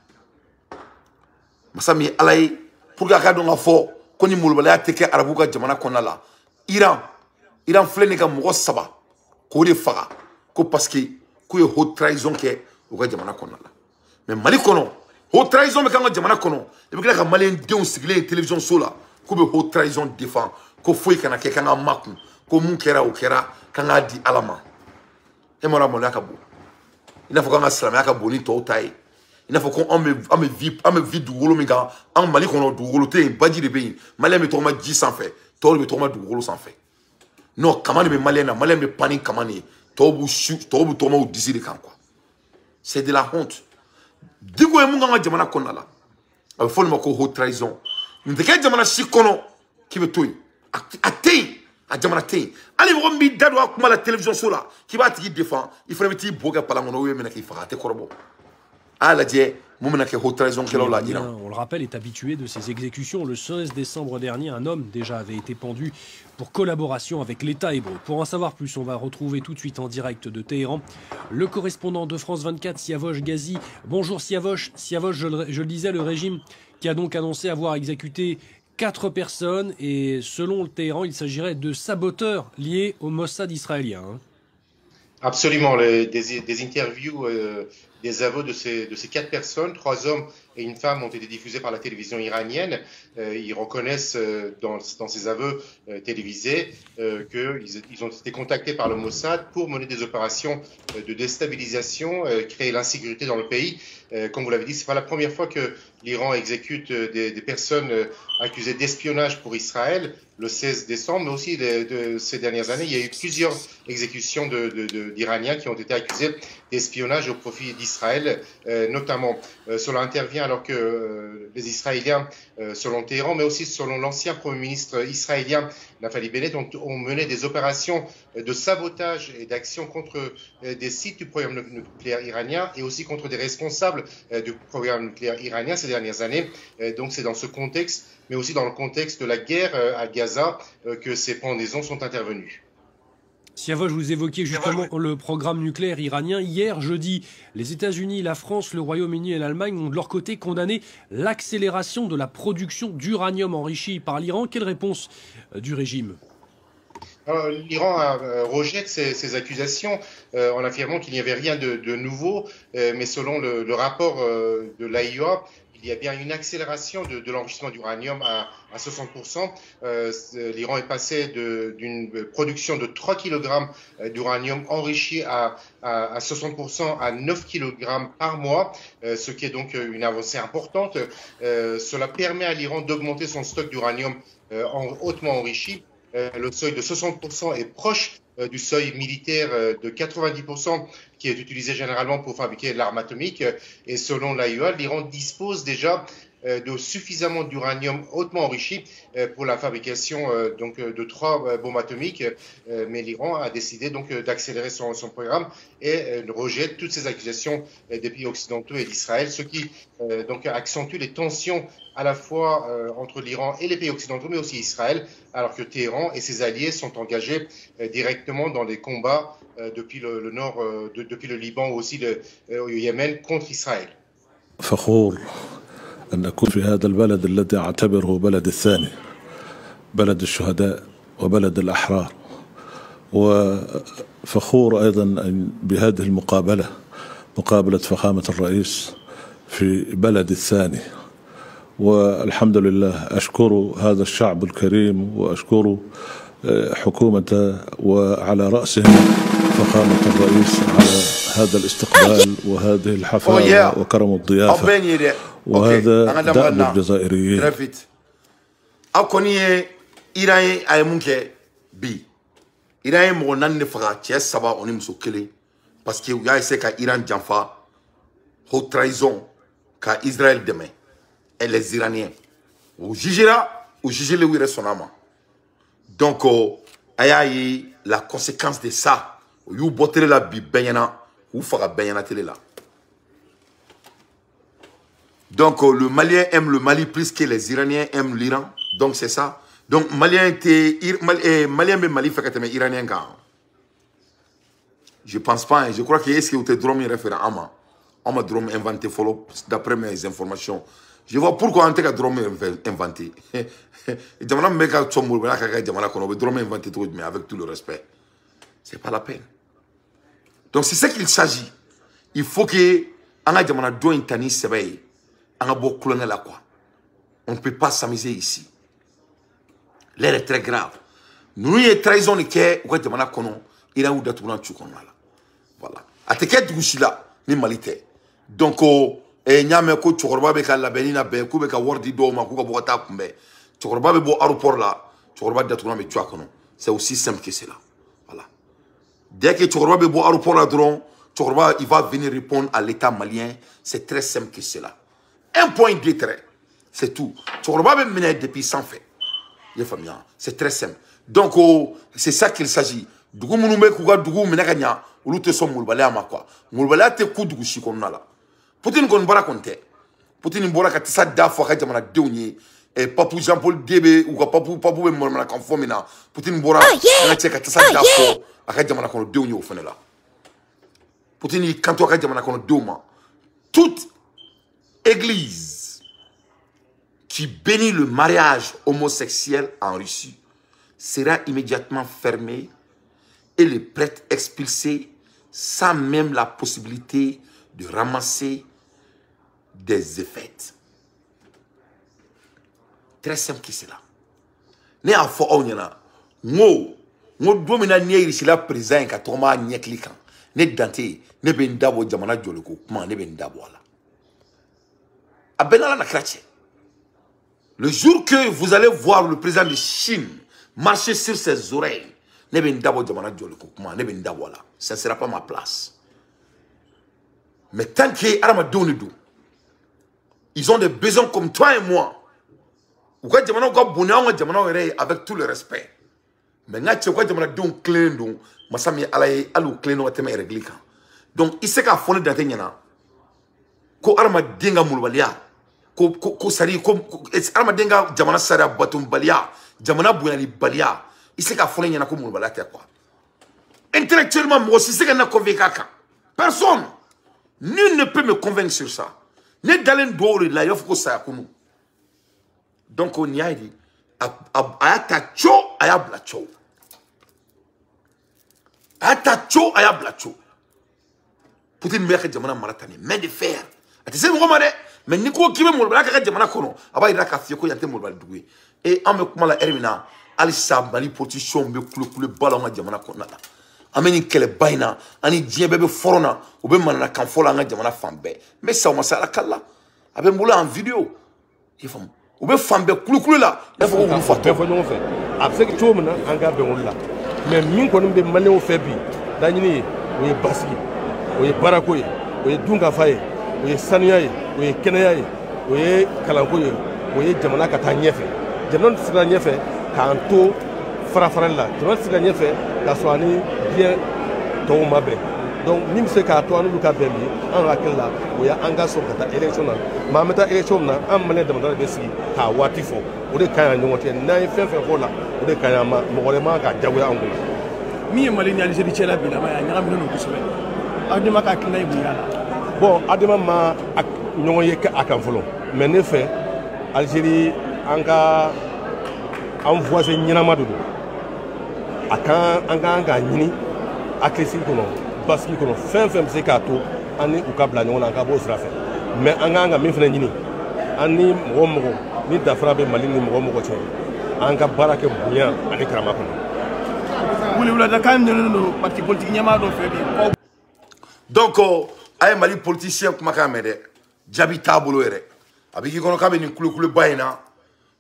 masami alay pour ka do nga fo ko ni mul balay atika arabu ka jamana konna la Iran flene ka mo saba ko de faga ko parce que ko ye haute trahison ke o ka jamana konna la mais mali kono haute trahison me kanga jamana kono e be ka malien deun sigile télévision sola ko be haute trahison défend ko foi kana ke kanga makku ko mun kera o kera kanga di alama e mora mo la ka bo ina fo kanga salama ka bo ni to tai ina fo ko ame vie du wolo minga en mali kono du wolo te baji de be malien me to ma ji sans fait to be to ma du wolo sans fait non kamani me malien me panique kamani to bu to ma o disi de kan quoi c'est de la honte digo e munga jamana konna la a fo mako haute trahison ndeke jamana sikono ki be toy atei a jamana tei ali mo mbi dado akuma la télévision sola ki ba ti défend il faut mettre boga palangono we mena ki fa te korbo ala je mo mena ke haute trahison ke la Iran. On le rappelle, est habitué de ces exécutions. Le 16 décembre dernier, un homme déjà avait été pendu pour collaboration avec l'État hébreu. Pour en savoir plus, on va retrouver tout de suite en direct de Téhéran le correspondant de France 24, Siavosh Ghazi. Bonjour Siavosh. Siavosh, je le disais, le régime qui a donc annoncé avoir exécuté 4 personnes et selon le Téhéran, il s'agirait de saboteurs liés au Mossad israélien. Absolument, des interviews, des aveux de ces 4 personnes, 3 hommes et une femme ont été diffusés par la télévision iranienne. Ils reconnaissent dans ces aveux télévisés qu'ils ont été contactés par le Mossad pour mener des opérations de déstabilisation, créer l'insécurité dans le pays. Comme vous l'avez dit, c'est pas la première fois que l'Iran exécute des personnes accusées d'espionnage pour Israël. Le 16 décembre, mais aussi de ces dernières années, il y a eu plusieurs exécutions d'Iraniens qui ont été accusés d'espionnage au profit d'Israël, notamment. Cela intervient alors que les Israéliens, selon Téhéran, mais aussi selon l'ancien Premier ministre israélien Naftali Bennett, ont mené des opérations de sabotage et d'action contre des sites du programme nucléaire iranien et aussi contre des responsables du programme nucléaire iranien ces dernières années. Donc c'est dans ce contexte, mais aussi dans le contexte de la guerre à Gaza, que ces pendaisons sont intervenues. Siavosh, vous évoquiez justement le programme nucléaire iranien. Hier, jeudi, les États-Unis, la France, le Royaume-Uni et l'Allemagne ont de leur côté condamné l'accélération de la production d'uranium enrichi par l'Iran. Quelle réponse du régime ? L'Iran rejette ces accusations en affirmant qu'il n'y avait rien de nouveau, mais selon le rapport de l'AIEA, il y a bien une accélération de l'enrichissement d'uranium à 60%. L'Iran est passé d'une production de 3 kg d'uranium enrichi à 60% à 9 kg par mois, ce qui est donc une avancée importante. Cela permet à l'Iran d'augmenter son stock d'uranium hautement enrichi. Le seuil de 60% est proche du seuil militaire de 90% qui est utilisé généralement pour fabriquer l'arme atomique. Et selon l'AIEA, l'Iran dispose déjà de suffisamment d'uranium hautement enrichi pour la fabrication donc de 3 bombes atomiques, mais l'Iran a décidé donc d'accélérer son programme et rejette toutes ces accusations des pays occidentaux et d'Israël, ce qui donc accentue les tensions à la fois entre l'Iran et les pays occidentaux, mais aussi Israël, alors que Téhéran et ses alliés sont engagés directement dans des combats depuis le nord, depuis le Liban ou aussi au Yémen contre Israël. فخور أن أكون في هذا البلد الذي أعتبره بلد الثاني بلد الشهداء وبلد الأحرار، وفخور أيضا بهذه المقابلة، مقابلة فخامة الرئيس في بلد الثاني. والحمد لله أشكر هذا الشعب الكريم وأشكر حكومته وعلى رأسهم فخامة الرئيس على هذا الاستقبال وهذه الحفاوة وكرم الضيافة، وهذا دأب الجزائريين. أكوني إيران أي ممكن بي إيران مغنان نفرا تيس سبا أوني مسوكلي parce que يا إسكا إيران جانفا هو trahison كا إسرائيل demain et les Iraniens ou jugera ou juger le oui sonama. Donc ayayi la conséquence de ça you botere la bi benyana ou fera benyana télé là. Donc le Malien aime le Mali plus que les Iraniens aiment l'Iran. Donc c'est ça. Donc Malien était Malien mais Mali fait que Iranien quand. Je pense pas. Hein. Je crois que est-ce que vous êtes drôme référent à moi. On m'a drôme inventé follow d'après mes informations. Je vois pourquoi on t'a drôme inventé. Jamana meka tsombul bana kaka jamana kono be drôme inventé tout mais avec tout le respect. C'est pas la peine. Donc c'est ça qu'il s'agit. Il faut que anga jamana do intani sebay. Anga bo colonel là quoi. On ne peut pas s'amuser ici. L'air est très grave. Nous y est trahison ni ke ou jamana kono ira ou datu na tchukono là. Voilà. Ateke dugushila ni malite. Donc nyame ko chokorba be ka labelina be ku be ka wardi do ma ku ka bota kumbe. Chokorba be bo aéroport là, chokorba datu na me tchukono. C'est aussi simple que cela. Voilà. Dès que chokorba be bo aéroport là drone, chokorba il va venir répondre à l'état malien, c'est très simple que cela. Un point de trait. C'est tout. Chokorba be mené depuis sans fait. C'est très simple. Donc c'est ça qu'il s'agit. Dugu munumbe kuga dugu menakanya ulute so mulbalea makwa mulbalea te ku dugu shikonna la Poutine kon bara konte Poutine mbora ka tisa dafo ka jamana dewnye e papu Jean Paul Debe ou ka papu be mormana kan fomina Poutine mbora na che ka tisa dafo aka jamana kono dewnye o fenela Poutine kanto ka jamana kono dewma toute église qui bénit le mariage homosexuel en Russie sera immédiatement fermée et les prêtres expulsés sans même la possibilité de ramasser des effets. Très simple que cela. Ne a fo onyana ngo domina ne iri sila président ka toma nyeklikan ne dante ne be ndabo jamana joleko kuma ne be ndabo ala abenala na krache. Le jour que vous allez voir le président de Chine marcher sur ses oreilles, ça ne sera pas ma place. Mais tant qu'ils ils ont des besoins comme toi et moi. Avec tout le respect. Mais donc, il sait qu'à fond de Danteniana, ko arma denga mulbalia, ko sari, ko arma denga jamana sara batum balia, jamana bouyali balia. Il sait qu'à fond de ko mulbalia quoi. Intellectuellement, moi aussi, c'est qu'on a convaincu. Personne. Nul ne peut me convaincre sur ça. Ne dalen dore la yofko sa kunu. Donc on y a dit ayata cho ayabla cho. Ayata cho ayabla cho. Poutine me ka jamana maratani mais de fer. Ati se mo mare mais niko kibe mo bla ka jamana kono aba ira ka fieko yante mo bal duwe. Et en me kuma la ermina ali sabali position be kulu ballon ma jamana kono la. Ameni kele baina ani diye bebe forona ube manana kan fola nga jamana fambe mais ça on sala kala abe mbula en vidéo ifam ube fambe kulu la dafa ko mu fato fo no fe abse ki chomna anga be wonna mais min ko nimbe mane o fe bi danyini o ye baski o ye barako ye o ye dunga faye o ye sanuya ye o ye kenaya ye o ye kalanko ye o ye jamana ka ta nyefe jamana sira nyefe ka anto fara la jamana sira nyefe ka so ani bien to mabe donc nim se ka to anu ka bembi an rakil la o ya anga so ka ta election na ma meta election na am mane da madara besi ka wati fo o de kan anyo wote na fe fo la o de kan ma mo le ma ka jawe an gula mi e mali ni Algérie chela bi la ma ya ngam no ko so adima ka kinay bu yala bon adima ma ak nyoye ka akan folo mais ne fe Algérie anga an voisin ɲɛnama de don a kan an k'an k'a ɲini hakilisigi kɔnɔ basigi kɔnɔ fɛn fɛn bɛ se k'a to an ni u ka bila ɲɔgɔn na an ka b'o sira fɛ mais an k'an ka min fana ɲini an ni mɔgɔ mɔgɔ ni dafara bɛ Mali ni mɔgɔ mɔgɔ cɛ an ka baara kɛ bonya ani karama kɔnɔ. Weleweledakan ninnu don parti politique ɲɛmaa dɔ fɛ bi. Donc a ye Mali politicien kumakan mɛn dɛ jaabi t'a bolo yɛrɛ a bɛ k'i kɔnɔ k'a bɛ nin kulekuliba in na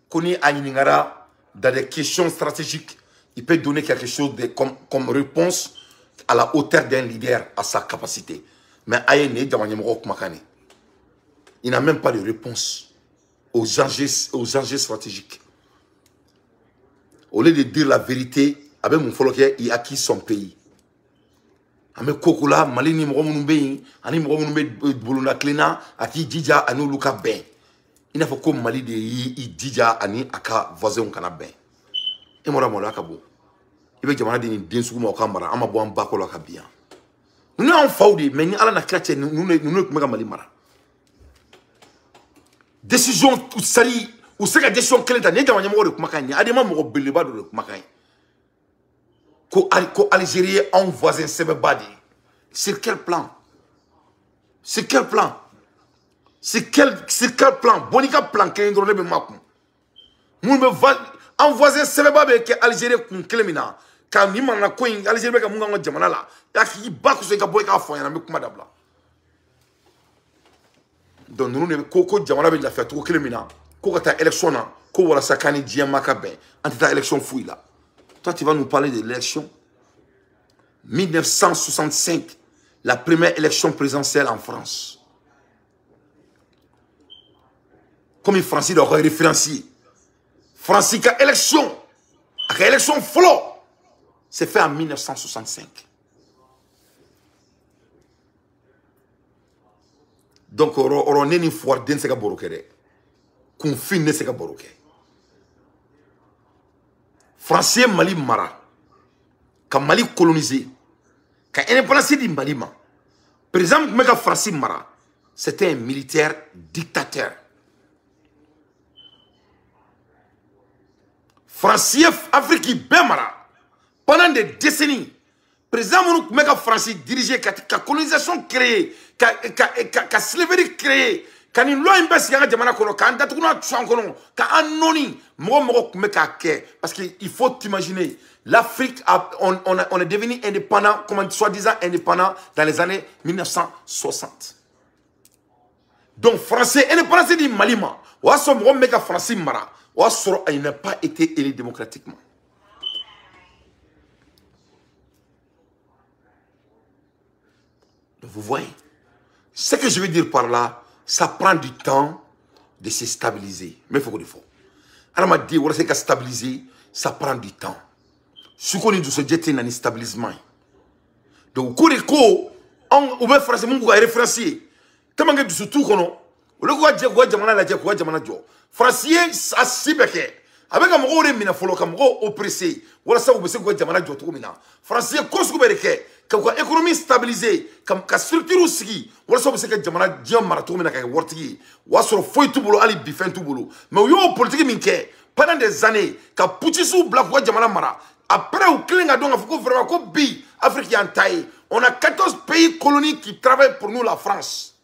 ko ni a ɲininkara dans des questions stratégiques il peut donner quelque chose de comme réponse à la hauteur d'un leader à sa capacité mais a ye nin ye jamana ɲɛmɔgɔ kumakan de il n'a même pas de réponse aux enjeux stratégiques au lieu de dire la vérité a bɛ mun fɔlɔ kɛ il acquis son pays. Ame kokola Mali ni mɔgɔ minnu bɛ yen ani mɔgɔ minnu bɛ bolona kilenna a k'i jija ani olu ka bɛn i n'a fɔ ko Mali de y'i jija ani a ka voisinw kana bɛn e mɔra maloya ka bon i bɛ jamana di nin den sugu ma o ka mara an ma bɔ an ba kɔrɔ ka bin yan ninnu y'an faw de mais ni Ala na kira cɛ ninnu de tun bɛ ka Mali mara décision sari u se ka décision kelen ta nin ye jamana ɲɛmɔgɔ de kumakan ye adama mɔgɔ belebeleba dɔ de kumakan ye. Ko Algérie est un voisin Sebebadi. Sur quel plan? Sur quel plan? Sur quel plan? Bonika plan qui est indroné de Makou. Moun me va un voisin Sebebadi qui est Algérie kun kelemina. Quand ni mana ko Algérie ka munga jamana la. Ya ki ba ko se ka boy ka fo yana me kuma dabla. Donc nous ne ko jamana be la fait ko kelemina. Ko ka ta élection na ko wala sakani diama ka ben. Anta élection fouille là. Toi, tu vas nous parler de l'élection. 1965, la première élection présidentielle en France. Comme les Français l'ont référencié. Français, la élection flot, c'est fait en 1965. Donc, on est une fois d'un sega borokere. Confine ne sega borokere. Français Mali mara, ka Mali colonisé, ka indépendance di Mali ma. Par exemple, mega Français mara, c'était un militaire dictateur. Français Afrique ben mara, pendant des décennies, président mega Français dirigé ka colonisation créée, ka slavery créée. Quand une loi imbécile à jamana kono, quand datuna tsankono, quand anoni, moko parce qu'il faut t'imaginer, l'Afrique on est devenu indépendant, comme soi-disant indépendant dans les années 1960. Donc français indépendance du Malima, ou aso moko meka français mara, ou aso il n'a pas été élu démocratiquement. Donc vous voyez, ce que je veux dire par là. Ça prend du temps de se stabiliser. Mais il faut qu'on le fasse. Alors, on dit que stabiliser, ça prend du temps. Ce qu'on dit, c'est que c'est un stabilisement. Donc, on va faire un référencier. Tellement que tout le monde, français, ça s'y avec un mot de mina follow comme mot oppressé. Voilà ça, vous savez quoi, jamana jotou mina. Français, qu'est-ce que vous avez comme économie stabilisée, comme structure aussi. Voilà ça, vous savez que jamana diam maratou mina kaya wortigi. Voilà sur feuille tout boulot, ali bifen tout boulot. Mais yo politique minke pendant des années, quand Pouchissou black wa jamana mara. Après, au clinga donc, il faut vraiment qu'on bi Afrique en taille. On a 14 pays colonies qui travaillent pour nous, la France.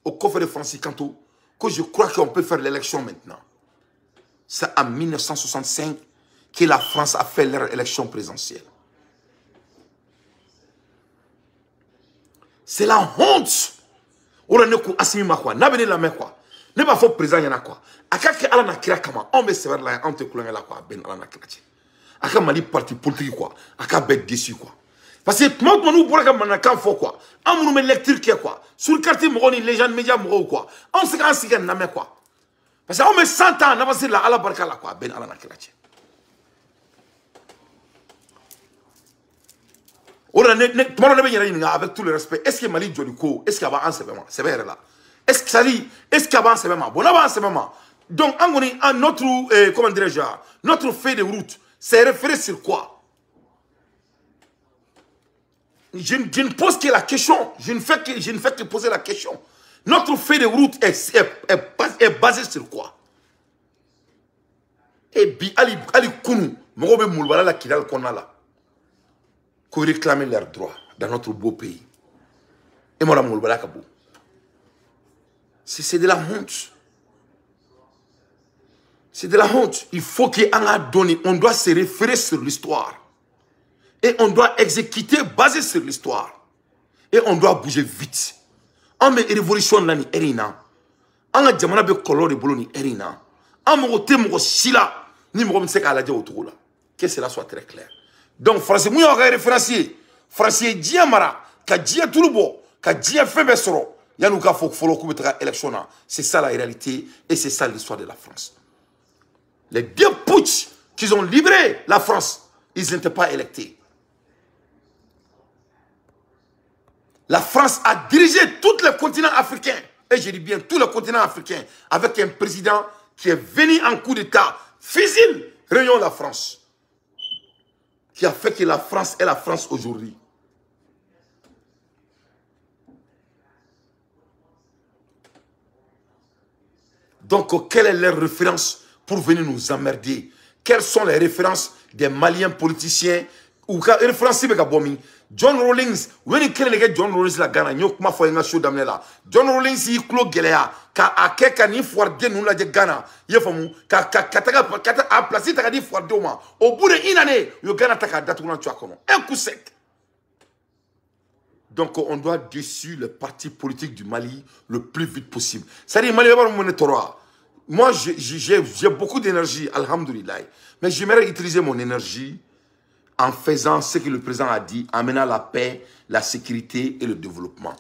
Au coffre de Francis Canto, que je crois qu'on peut faire l'élection maintenant. C'est en 1965 que la France a fait leur élection présidentielle. C'est la honte. On a assimi quoi, n'a pas la main quoi. Ne pas faire président yana quoi. Akake ala na kira kama, on me sévère là, on te coulanga là quoi, ben ala na kira. Aka mali parti politique quoi, aka bête déçu quoi. Parce que moi nous pour que manaka fo quoi. On nous met lecture qui quoi. Sur le quartier moni légende média moro quoi. On se gagne si na main quoi. Parce qu'on met 100 ans, on va la ala barka la quoi, ben ala na kira. Avec tout le respect, est-ce que Mali Djoliko, est-ce qu'il y a un sévèrement? C'est vrai là. Est-ce qu'il y a un sévèrement? Bon, là, un sévèrement. Donc, notre, comment dirais-je, notre fait de route, c'est référé sur quoi? Je ne pose que la question. Je ne fais que poser la question. Notre fait de route est basé sur quoi? Et bi ali kunu mogo be mulbala la kidal konala ko réclamer leurs droits dans notre beau pays. Et moi la mulbala kabo. C'est de la honte. C'est de la honte. Il faut qu'on a donné, on doit se référer sur l'histoire. Et on doit exécuter basé sur l'histoire. Et on doit bouger vite. On met révolution là ni erina. On a jamana be color de bolo ni erina. On mo te mo sila ni mo mse ka la dia autour là. Que cela soit très clair. Donc français mu yo référencier. Français diamara ka dia tulubo, ka dia febe soro. Yanou ka fok folo ku betra élection. C'est ça la réalité et c'est ça l'histoire de la France. Les deux putsch qui ont libéré la France, ils n'étaient pas électés. La France a dirigé tout le continent africain, et je dis bien tout le continent africain, avec un président qui est venu en coup d'État, fusille, réunion la France, qui a fait que la France est la France aujourd'hui. Donc, quelle est leur référence pour venir nous emmerder? Quelles sont les références des Maliens politiciens ou références John Rawlings, John Rawlings la Ghana, John Rawlings yi klo gelea ka akeka ni fwarde nous la de Ghana, yefamu ka a placé ta di fwarde ma au bout d'une année yo Ghana taka datuna tu akono un coup sec. Donc on doit dessus le parti politique du Mali le plus vite possible. Ça dit Mali va mon toroa. Moi j'ai beaucoup d'énergie, alhamdoulilah, mais j'aimerais utiliser mon énergie en faisant ce que le président a dit, en menant la paix, la sécurité et le développement.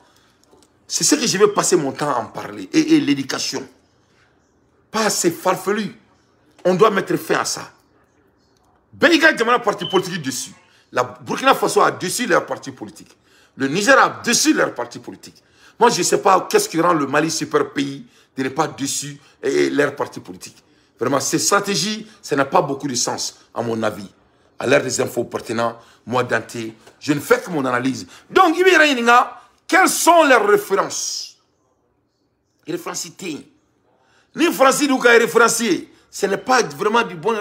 C'est ce que je vais passer mon temps à en parler. Et l'éducation. Pas assez farfelu. On doit mettre fin à ça. Béliga a un parti politique dessus. La Burkina Faso a dessus leur parti politique. Le Niger a dessus leur parti politique. Moi, je ne sais pas qu'est-ce qui rend le Mali super pays de ne pas dessus leur parti politique. Vraiment, ces stratégies, ça n'a pas beaucoup de sens, à mon avis. À l'ère des infos pertinents, moi Dante, je ne fais que mon analyse. Donc, quelles sont les références? Les référenciers. Ni français ou référencier, ce n'est pas vraiment du bon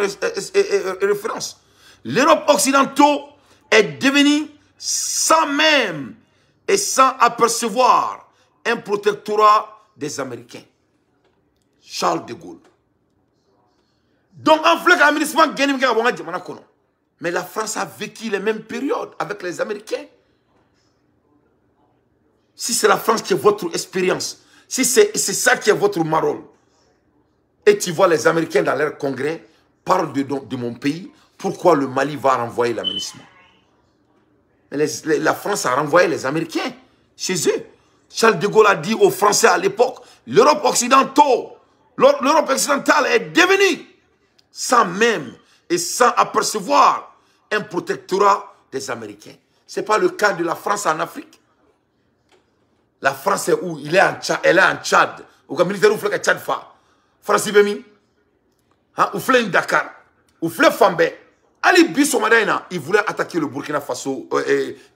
référence. L'Europe occidentale est devenue sans même et sans apercevoir un protectorat des Américains. Charles de Gaulle. Donc, en fait, mais la France a vécu les mêmes périodes avec les Américains. Si c'est la France qui est votre expérience, si c'est ça qui est votre marole, et tu vois les Américains dans leur congrès, parlent de mon pays, pourquoi le Mali va renvoyer l'aménagement? La France a renvoyé les Américains chez eux. Charles de Gaulle a dit aux Français à l'époque, l'Europe occidentale est devenue, sans même et sans apercevoir, un protectorat des Américains. Ce n'est pas le cas de la France en Afrique. La France est où? Elle est en Tchad. Au cas militaire, où fait Tchad fa. France Ibemi. Où fait Dakar. Où fait Fambé. Ali Bisso Madaina, il voulait attaquer le Burkina Faso.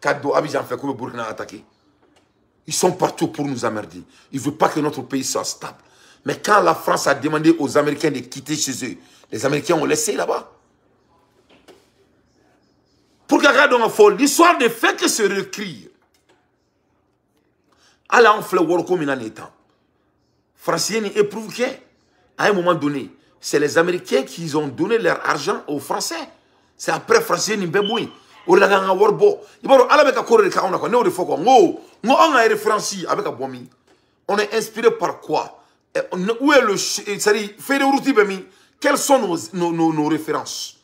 Kado, Abidjan fait comme le Burkina a attaqué. Ils sont partout pour nous emmerder. Ils ne veulent pas que notre pays soit stable. Mais quand la France a demandé aux Américains de quitter chez eux, les Américains ont laissé là-bas. Pour que l'histoire ne fait que se réécrire. Alors on fait le work comme un état. Français éprouve qu'à un moment donné, c'est les Américains qui ont donné leur argent aux Français. C'est après Français ni bébouin. On a un warbo. Il va avec un corps de on a connu des fois on a un référencier avec un bomi. On est inspiré par quoi? Où est le c'est-à-dire fait des routes bemi? Quelles sont nos références?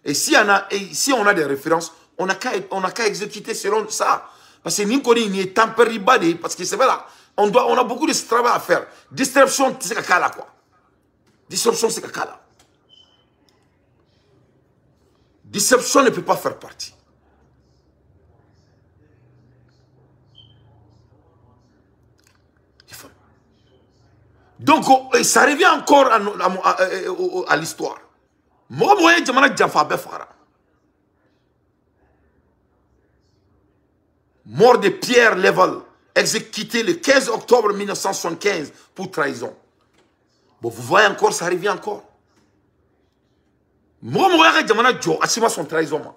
Et si on a des références, on n'a qu'à exécuter selon ça. Parce que nous connaissons tempéri badé, parce que c'est vrai là, on a beaucoup de travail à faire. Disruption, c'est caca là quoi. Disruption, c'est caca là. Disruption ne peut pas faire partie. Donc, ça revient encore à l'histoire. Moi, je mort de Pierre Leval, exécuté le 15 octobre 1975 pour trahison. Bon, vous voyez encore, ça revient encore. Moi, je jamana jo asima son trahison ma.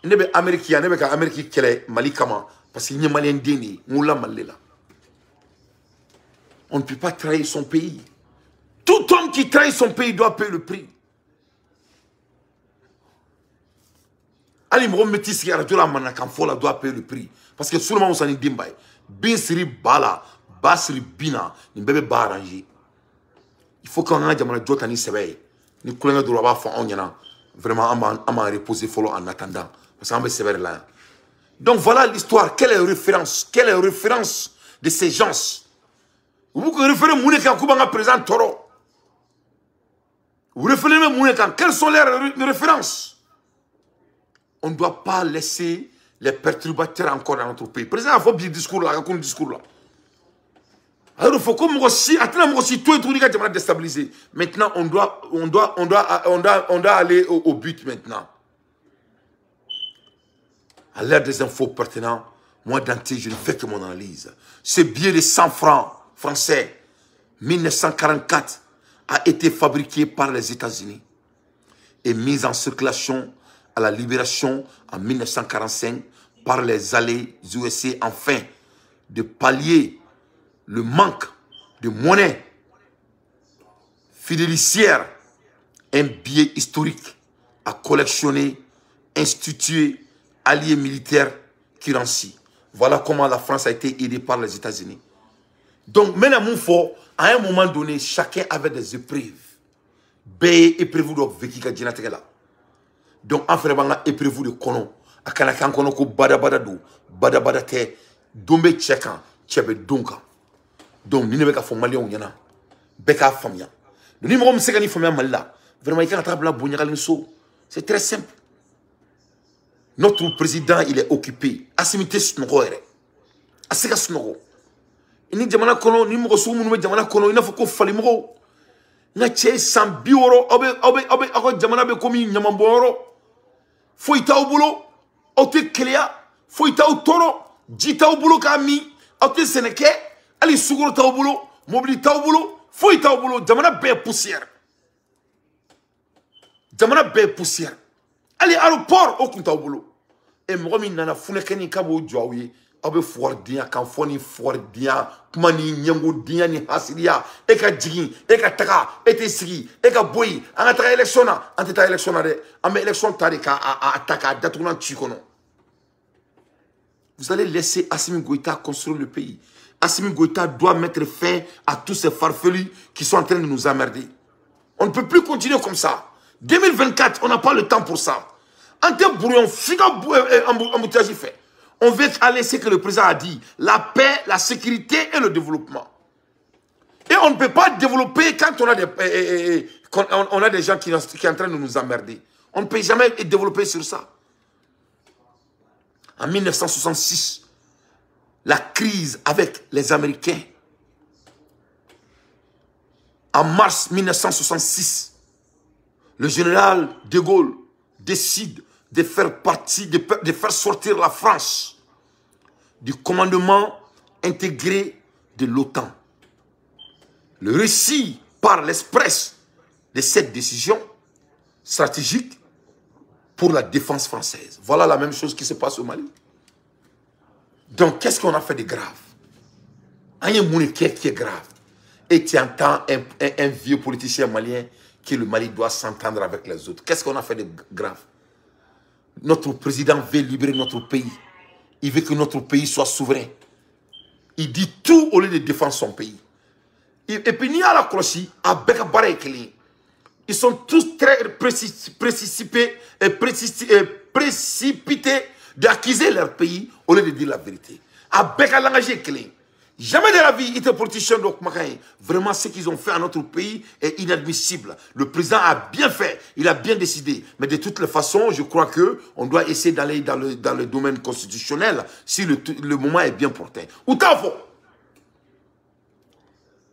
Ne be Amérique ya ne be ka Amérique kele Mali kama parce qu'il y a malien deni moula malela. On ne peut pas trahir son pays. Tout homme qui trahit son pays doit payer le prix. Ali mo métis qui a la manaka fola doit payer le prix parce que seulement on s'en est dimbay. Binsiri bala, basri bina, ni bébé ba arrangé. Il faut qu'on ait jamana jo tani sebe. Ni kulenga do ba fa onyana. Vraiment on m'a reposé follow en attendant parce qu'on va sévère là. Donc voilà l'histoire, quelle est la référence? Quelle est la référence de ces gens? Vous référez Mouneka Koubanga présent Toro. Vous référez même Mouneka, quelles sont les références? On ne doit pas laisser les perturbateurs encore dans notre pays. Président, il faut bien discours là, il discours là. Alors il faut comme aussi, tout et tout les gars déstabiliser. Maintenant, on doit aller au but maintenant. À l'ère des infos pertinents, moi Dante, je ne fais que mon analyse. Ce billet de 100 francs français, 1944, a été fabriqué par les États-Unis et mis en circulation à la libération en 1945 par les alliés USA afin de pallier le manque de monnaie fidéliciaire, un billet historique à collectionner, institué, alliés militaires currency. Voilà comment la France a été aidée par les États-Unis. Donc, maintenant, à un moment donné, chacun avait des épreuves. Bé épreuve de Vekika Djinategela. Donc, en fait, on a épreuve de Kono. A Kanakan Kono ko bada te, dombe tchekan, tchebe donka. Donc, nous ne pouvons pas faire Malien, Beka Famia. Nous ne pouvons pas faire Famia Malila. Vraiment, il y a un c'est très simple. Notre président, il est occupé. Asimite Snoro. Asika Snoro. Il n'y a pas de numéro sous mon jamana kono. Il n'a pas qu'on fasse numéro. N'a pas sans bioro. Obe jamana be komi nyamamboro. Faut y ta au boulot. Ote Kélia. Faut y ta au toro. Jita au boulot kami. Ote Sénéké. Ali Sougoro ta au boulot. Mobili ta au boulot. Faut y ta au boulot. Jamana be poussière. Jamana be poussière. Ali aéroport au kunta au boulot. Et moi, je nana funekeni kabo joawi. Abe fordia kan foni fordia kumani nyango dia ni hasilia eka jigi eka taka ete sigi eka boy anga taka électionna anta électionna de ame élection tarika a taka datuna tchikono. Vous allez laisser Assimi Goïta construire le pays. Assimi Goïta doit mettre fin à tous ces farfelus qui sont en train de nous emmerder. On ne peut plus continuer comme ça. 2024, on n'a pas le temps pour ça. En termes de brouillon, embouteillage fait. On veut aller ce que le président a dit. La paix, la sécurité et le développement. Et on ne peut pas développer quand on a des gens qui sont en train de nous emmerder. On ne peut jamais développer sur ça. En 1966, la crise avec les Américains. En mars 1966, le général de Gaulle décide de faire partie, de faire sortir la France du commandement intégré de l'OTAN. Le récit par l'Express de cette décision stratégique pour la défense française. Voilà la même chose qui se passe au Mali. Donc, qu'est-ce qu'on a fait de grave? Il y a un monde qui est grave. Et tu entends un vieux politicien malien que le Mali doit s'entendre avec les autres. Qu'est-ce qu'on a fait de grave? Notre président veut libérer notre pays. Il veut que notre pays soit souverain. Il dit tout au lieu de défendre son pays. Et puis, il y a la cloche, à Beka-Bara-Ekeli. Ils sont tous très précipités d'accuser leur pays au lieu de dire la vérité. À Beka-Langage-Ekeli. Jamais de la vie, ils étaient politiciens. Donc, vraiment, ce qu'ils ont fait à notre pays est inadmissible. Le président a bien fait, il a bien décidé. Mais de toutes les façons, je crois qu'on doit essayer d'aller dans le domaine constitutionnel si le moment est bien porté. Ou t'en faut.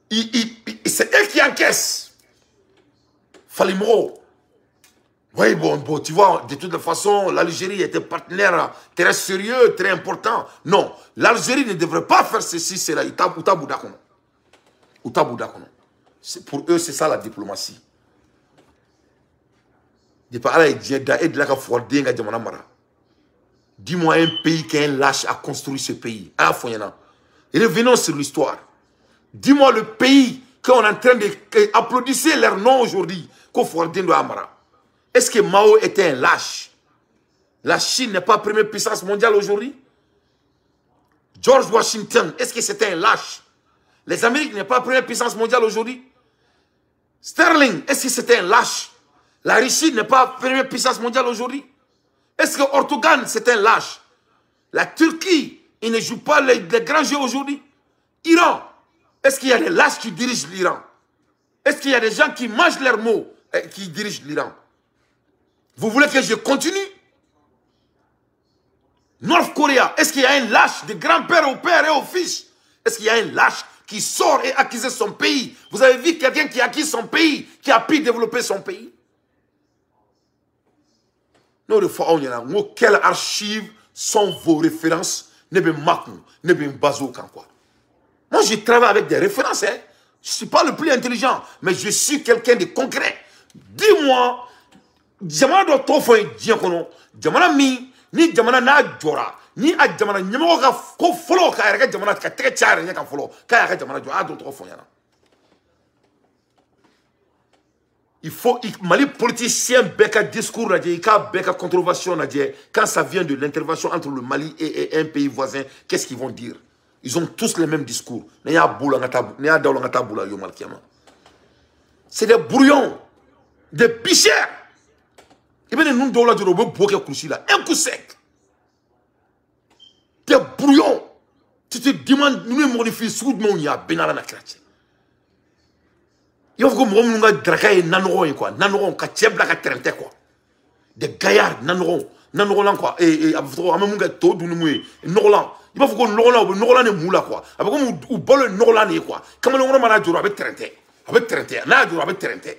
C'est eux qui encaissent. Falimro. Oui, bon, tu vois, de toutes les façons, l'Algérie était partenaire très sérieux, très important. Non, l'Algérie ne devrait pas faire ceci, c'est là. Pour eux, c'est ça la diplomatie. Dis-moi un pays qui est un lâche a construit ce pays. Et revenons sur l'histoire. Dis-moi le pays qu'on est en train d'applaudisser leur nom aujourd'hui. Est-ce que Mao était un lâche? La Chine n'est pas première puissance mondiale aujourd'hui? George Washington, est-ce que c'était un lâche? Les Amériques n'est pas première puissance mondiale aujourd'hui? Sterling, est-ce que c'était un lâche? La Russie n'est pas première puissance mondiale aujourd'hui? Est-ce que Erdogan, c'est un lâche? La Turquie, il ne joue pas les grands jeux aujourd'hui? Iran, est-ce qu'il y a des lâches qui dirigent l'Iran? Est-ce qu'il y a des gens qui mangent leurs mots qui dirigent l'Iran? Vous voulez que je continue? North Korea, est-ce qu'il y a un lâche de grand-père au père et au fils? Est-ce qu'il y a un lâche qui sort et acquise son pays? Vous avez vu quelqu'un qui a acquis son pays, qui a pu développer son pays? Non, de fois, quelles archives sont vos références? Ne be makou, ne be bazo quoi. Moi, je travaille avec des références. Hein. Je ne suis pas le plus intelligent, mais je suis quelqu'un de concret. Dis-moi, jamana do tofo diakono, jamana mi ni jamana na jora, ni a jamana nyamo ka ko folo ka yaka jamana ka teke chare nya ka folo, ka yaka jamana jora do tofo yana. Il faut Mali politicien beka discours là, beka controversion là, quand ça vient de l'intervention entre le Mali et un pays voisin, qu'est-ce qu'ils vont dire? Ils ont tous les mêmes discours. C'est des brouillons, des bichères. Et bien, nous devons dire un coup sec. Des brouillons. Tu te demandes, nous modifions ce que nous y a benara na kratche. Il faut que nous nous dragaye nanoron quoi, nanoron ka tiebla ka trente quoi. Des gaillards nanoron, nanoron quoi. Et après amunga to dunumwe norolan. Il faut que norolan ne moula quoi. Après comme ou bol norolan ne quoi. Comme le mana juro avec trente. Avec 31, na juro avec 30.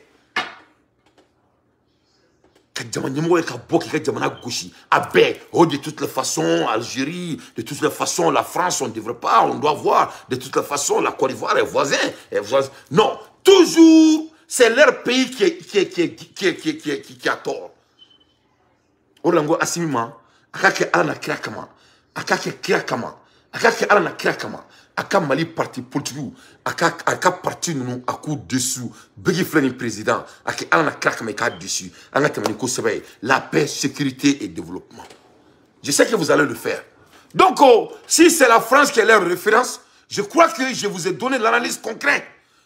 De toutes les façons, Algérie, de toutes les façons, la France, on ne devrait pas, on doit voir, de toutes les façons, la Côte d'Ivoire est voisin. Non, toujours, c'est leur pays qui a tort. Orango Asimima, Akake Alana Krakama, Akake Krakama, Akake Alana Krakama. Aka Mali parti politique aka parti nous à coup dessous begi flani président aka alana craque mais ka dessus anga temani ko sebe la paix, sécurité et développement. Je sais que vous allez le faire. Donc si c'est la France qui est leur référence, je crois que je vous ai donné l'analyse concrète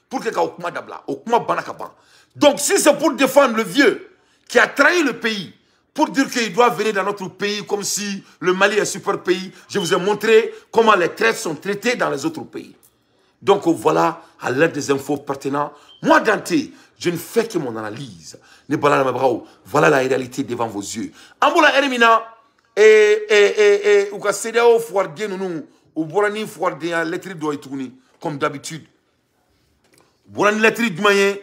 pour que okuma dabla okuma banakaba. Donc si c'est pour défendre le vieux qui a trahi le pays, pour dire qu'il doit venir dans notre pays comme si le Mali est un super pays, je vous ai montré comment les traites sont traitées dans les autres pays. Donc voilà, à l'aide des infos pertinentes, moi Dante, je ne fais que mon analyse. Voilà la réalité devant vos yeux. Amboula Ermina, ou ka CEDEAO foardé nous, ou Borani foardé en lettre d'Oïtouni, comme d'habitude. Borani lettre d'Oïtouni,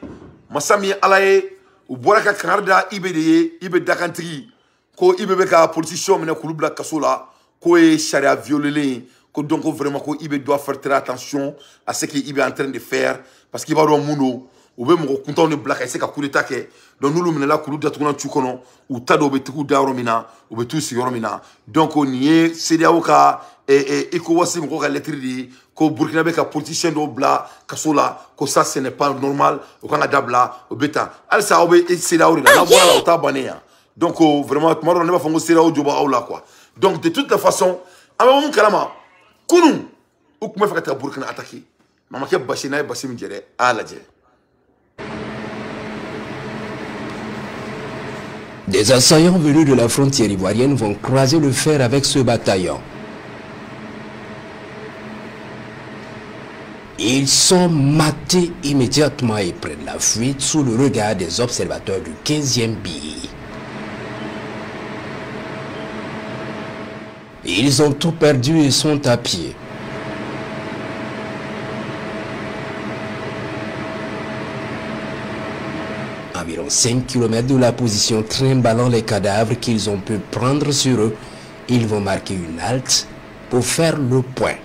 Massami Alaye, ou Boraka Kanarda Ibe Dakantri, ko Ibe Beka politicien mena Kouloubla Kasola, ko est charia violé, ko donc vraiment ko Ibe doit faire très attention à ce qu'il est en train de faire, parce qu'il va dans Mouno, ou même au content de Black, et c'est qu'à coup d'état que, donc nous le menons Koulouda Tounan Tchoukono, ou Tado Betou Daromina, ou Betou Sigoromina, donc on y est, c'est Oka, et Ekowasi Mroka Lettridi, ko Burkina Beka politicien de Bla, Kasola, que ça ce n'est pas normal, au Canada Bla, au Beta. Al Saobe et c'est là où la voilà au Tabanea. Donc vraiment, on ne va pas faire au Djoba ou là quoi. Donc de toute façon, à mon kalama, Kounou, ou comment faire Burkina attaquer, maman qui a Bachina et Bassim Djere, à la Djere. Des assaillants venus de la frontière ivoirienne vont croiser le fer avec ce bataillon. Ils sont matés immédiatement et prennent la fuite sous le regard des observateurs du 15e BI. Ils ont tout perdu et sont à pied. Environ 5 km de la position, trimballant les cadavres qu'ils ont pu prendre sur eux, ils vont marquer une halte pour faire le point.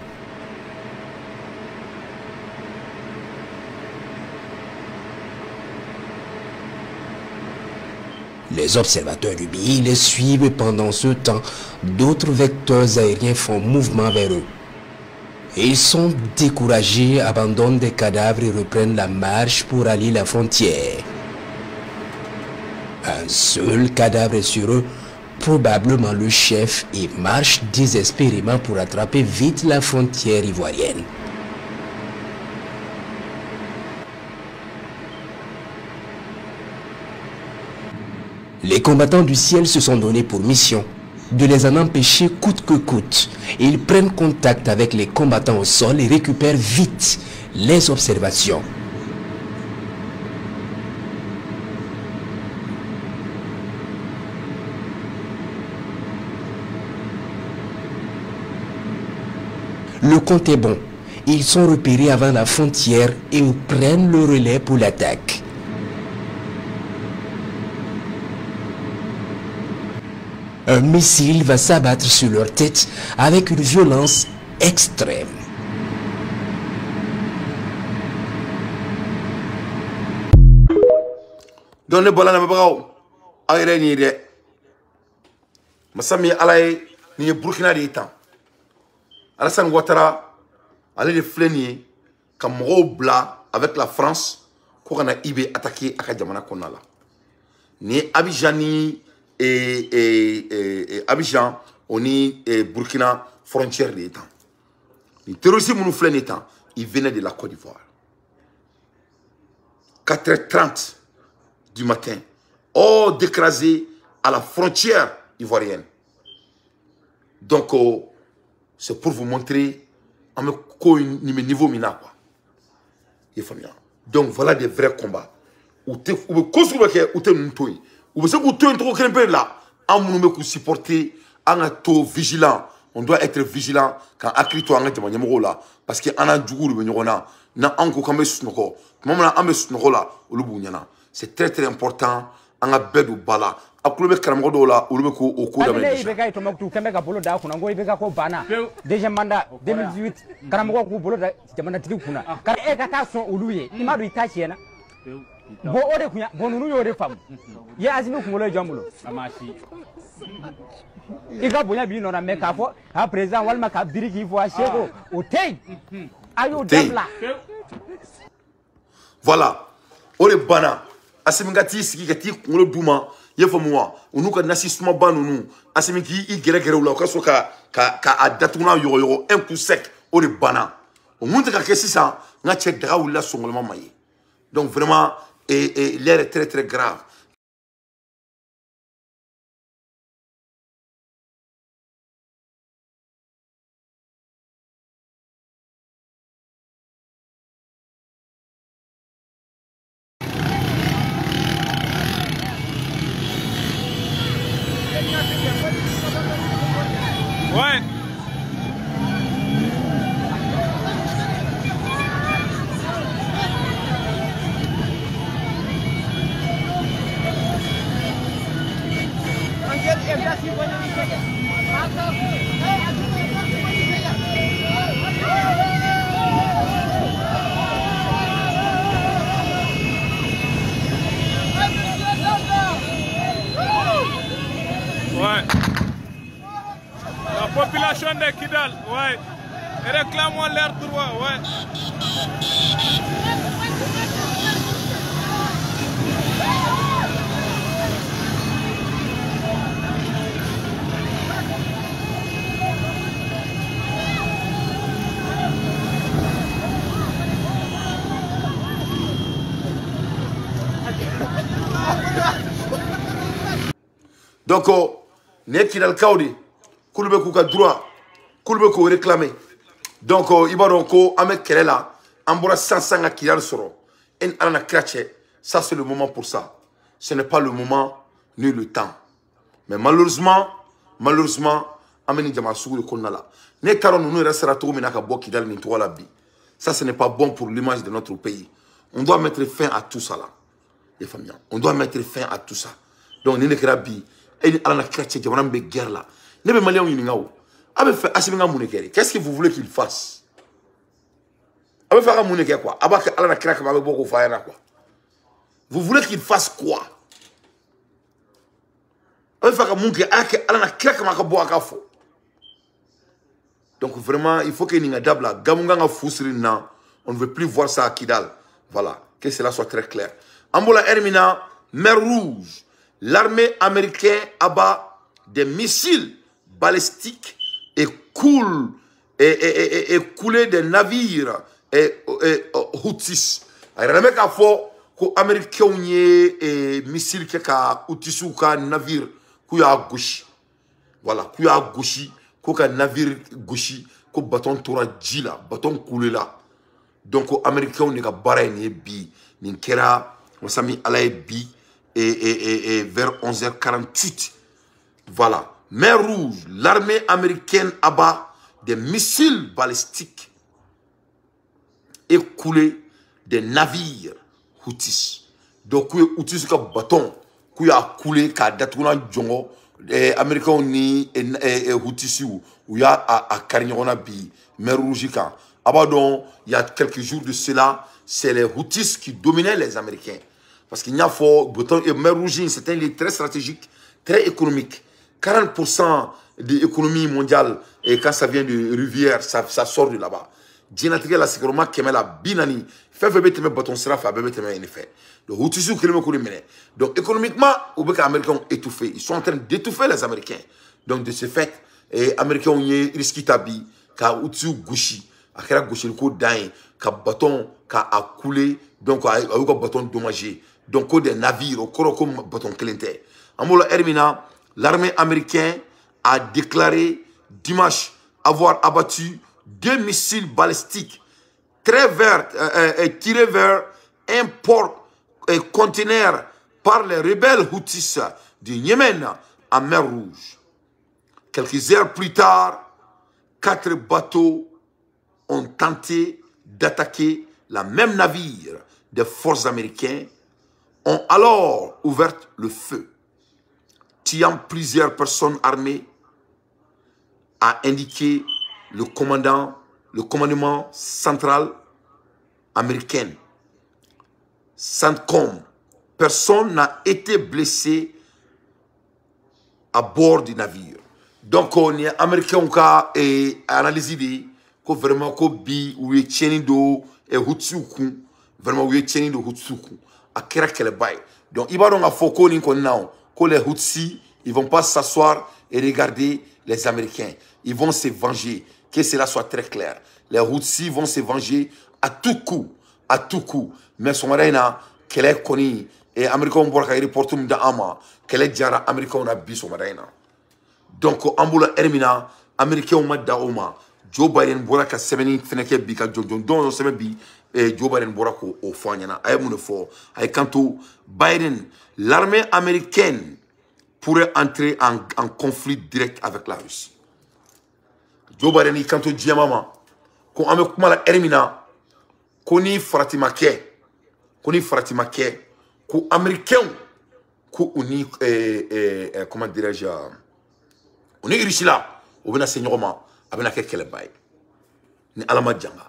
Les observateurs du pays les suivent pendant ce temps. D'autres vecteurs aériens font mouvement vers eux. Ils sont découragés, abandonnent des cadavres et reprennent la marche pour aller la frontière. Un seul cadavre est sur eux, probablement le chef, et marche désespérément pour attraper vite la frontière ivoirienne. Les combattants du ciel se sont donnés pour mission de les en empêcher coûte que coûte. Ils prennent contact avec les combattants au sol et récupèrent vite les observations. Le compte est bon. Ils sont repérés avant la frontière et ils prennent le relais pour l'attaque. Un missile va s'abattre sur leur tête avec une violence extrême. Donc, les balans ne ni de Massami Alaye ni Burkina de temps. Alassane Ouattara, allez les flénier comme Robla avec la France, qu'on a Ibé attaqué à Kadjamana Konala. Ni Abidjani et Abidjan, on est Burkina frontière de temps. Les terroristes nous flénent temps, ils venaient de la Côte d'Ivoire. 4h30 du matin, hors d'écraser à la frontière ivoirienne. Donc, c'est pour vous montrer à niveau mina quoi. Donc voilà des vrais combats. Ou te là, on supporter, on vigilant. On doit être vigilant quand Akrito a là parce que on a du goût na anko kambe snoko. Maman ambe snoko là c'est très très important. On a bedu bala. Akulube karamodo la ulubeko oko da mais ibe kay to maktu kembe ka bolo da kuna ngo ibe ka ko bana deuxième mandat 2018 karamogo ku bolo da jamana tiki kuna kar e ka ta son uluye imadu itachi na bo ode kunya bo nunu yo de fam ye azimi ku ngolo jambulo amashi ika bonya bi no na me ka fo ha président walma ka dirigi fo a cheko o tey ayo dabla voilà ole bana asimingati siki kati ngolo duma yefo moi unuka nasisma banunu asimiki I gere la ka soka ka adatuna yo un coup sec ole bana o monte ka kesi ça nga che dra wala songolma maye donc vraiment l'air est très très grave. Ouais. Ouais. La population de Kidal, ouais. Réclamons leurs droits, ouais. Donc, n'est qu'il a le cas de Koulbe Kouka droit, Koulbe Kou réclamé. Donc, il va donc avec Kelela, Ambora 500 à Kidal Soro, en Anna Krache, ça c'est le moment pour ça. Ce n'est pas le moment ni le temps. Mais malheureusement, Ameni Djamassou le Konala. N'est qu'à nous restera tout Menaka Bo Kidal Nintoua la bi. Ça ce n'est pas bon pour l'image de notre pays. On doit mettre fin à tout ça là. Les familles, on doit mettre fin à tout ça. Donc, nous ne bi. Et à la création de guerre là. Ne me malien y'iningao. Abe fait asiminga mounekere. Qu'est-ce que vous voulez qu'il fasse? Abe faire un mounekere quoi? Abe à la création abe beaucoup faire quoi? Vous voulez qu'il fasse quoi? Donc vraiment, il faut que Ningadabla, Gamunganga Fousrina, on ne veut plus voir ça à Kidal. Voilà, que cela soit très clair. Ambola Hermina, mer Rouge, l'armée américaine abat des missiles balistiques et coule et couler des navires et Houthis. Alors, le mec a fait que les Américains ont des missiles qui ont Houthis ou des navires qui ont gauche. Voilà, qui ont gauche, qui ont navire gauche, qui ont bâton toura djila, bâton coulé là. Donc, les Américains ont des barres bi, ni kera, on s'est mis à la bi et vers 11h48. Voilà, mer Rouge, l'armée américaine abat des missiles balistiques et coulé des navires Houthis. Donc, Houthis qui a bâton, qui a coulé, qui a détruit Djongo, les Américains ni Houthis où il y a à Carignan bi, mer Rouge. Abadon, il y a quelques jours de cela, c'est les Houthis qui dominaient les Américains. Parce qu'il y a fort, mer Rouge, c'est un lieu très stratégique, très économique. 40% de l'économie mondiale, et quand ça vient de rivière, ça sort de là-bas. Djinatique la sécurité qui est la binani, fait bébé bâton sera fait bébé en effet. Donc Houthis qui le mener. Donc économiquement, les Américains ont étouffé. Ils sont en train d'étouffer les Américains. Donc de ce fait, les Américains ont risqué tabi, car Houthis gouchi, à quel gouchi le coup d'un, car bâton, car a coulé, donc a eu un bâton dommagé. Donc des navires, au corps comme bâton clinté. En mot Hermina, l'armée américaine a déclaré dimanche avoir abattu 2 missiles balistiques tirés vers un port conteneur par les rebelles Houthis du Yémen en mer Rouge. Quelques heures plus tard, 4 bateaux ont tenté d'attaquer la même navire des forces américaines, ont alors ouvert le feu, tuant plusieurs personnes armées, a indiqué le commandement central américain. CENTCOM. Personne n'a été blessé à bord du navire. Donc, on est américain qui a analysé que vraiment que bi ou est tchenido et hutsuku vraiment ou est tchenido hutsuku à kera bay. Donc, il va donc à foko ni qu'on a que les Houthis ils vont pas s'asseoir et regarder les Américains. Ils vont se venger. Que cela soit très clair. Les Houthis vont se venger à tout coup. À tout coup. Mais son reina, qu'elle est connue, et les Américains vont reporter d'Ama, qu'elle est déjà Américain on a bis son reina. Donc, Amboula Hermina, Américain on m'a d'Aoma, Joe Biden bora ka semeni feneke bi ka don seme bi, et Joe Biden bora ko au fanyana. Aïe mon fort. Aïe kanto Biden, l'armée américaine pourrait entrer en conflit direct avec la Russie. Joe Biden y kanto diamama, ko ame kuma la Hermina, koni fratimake, ko américain, ko uni comment dirais-je, on est ici là, on vient seigneurement, avec la quelle bail, ni alama djanga,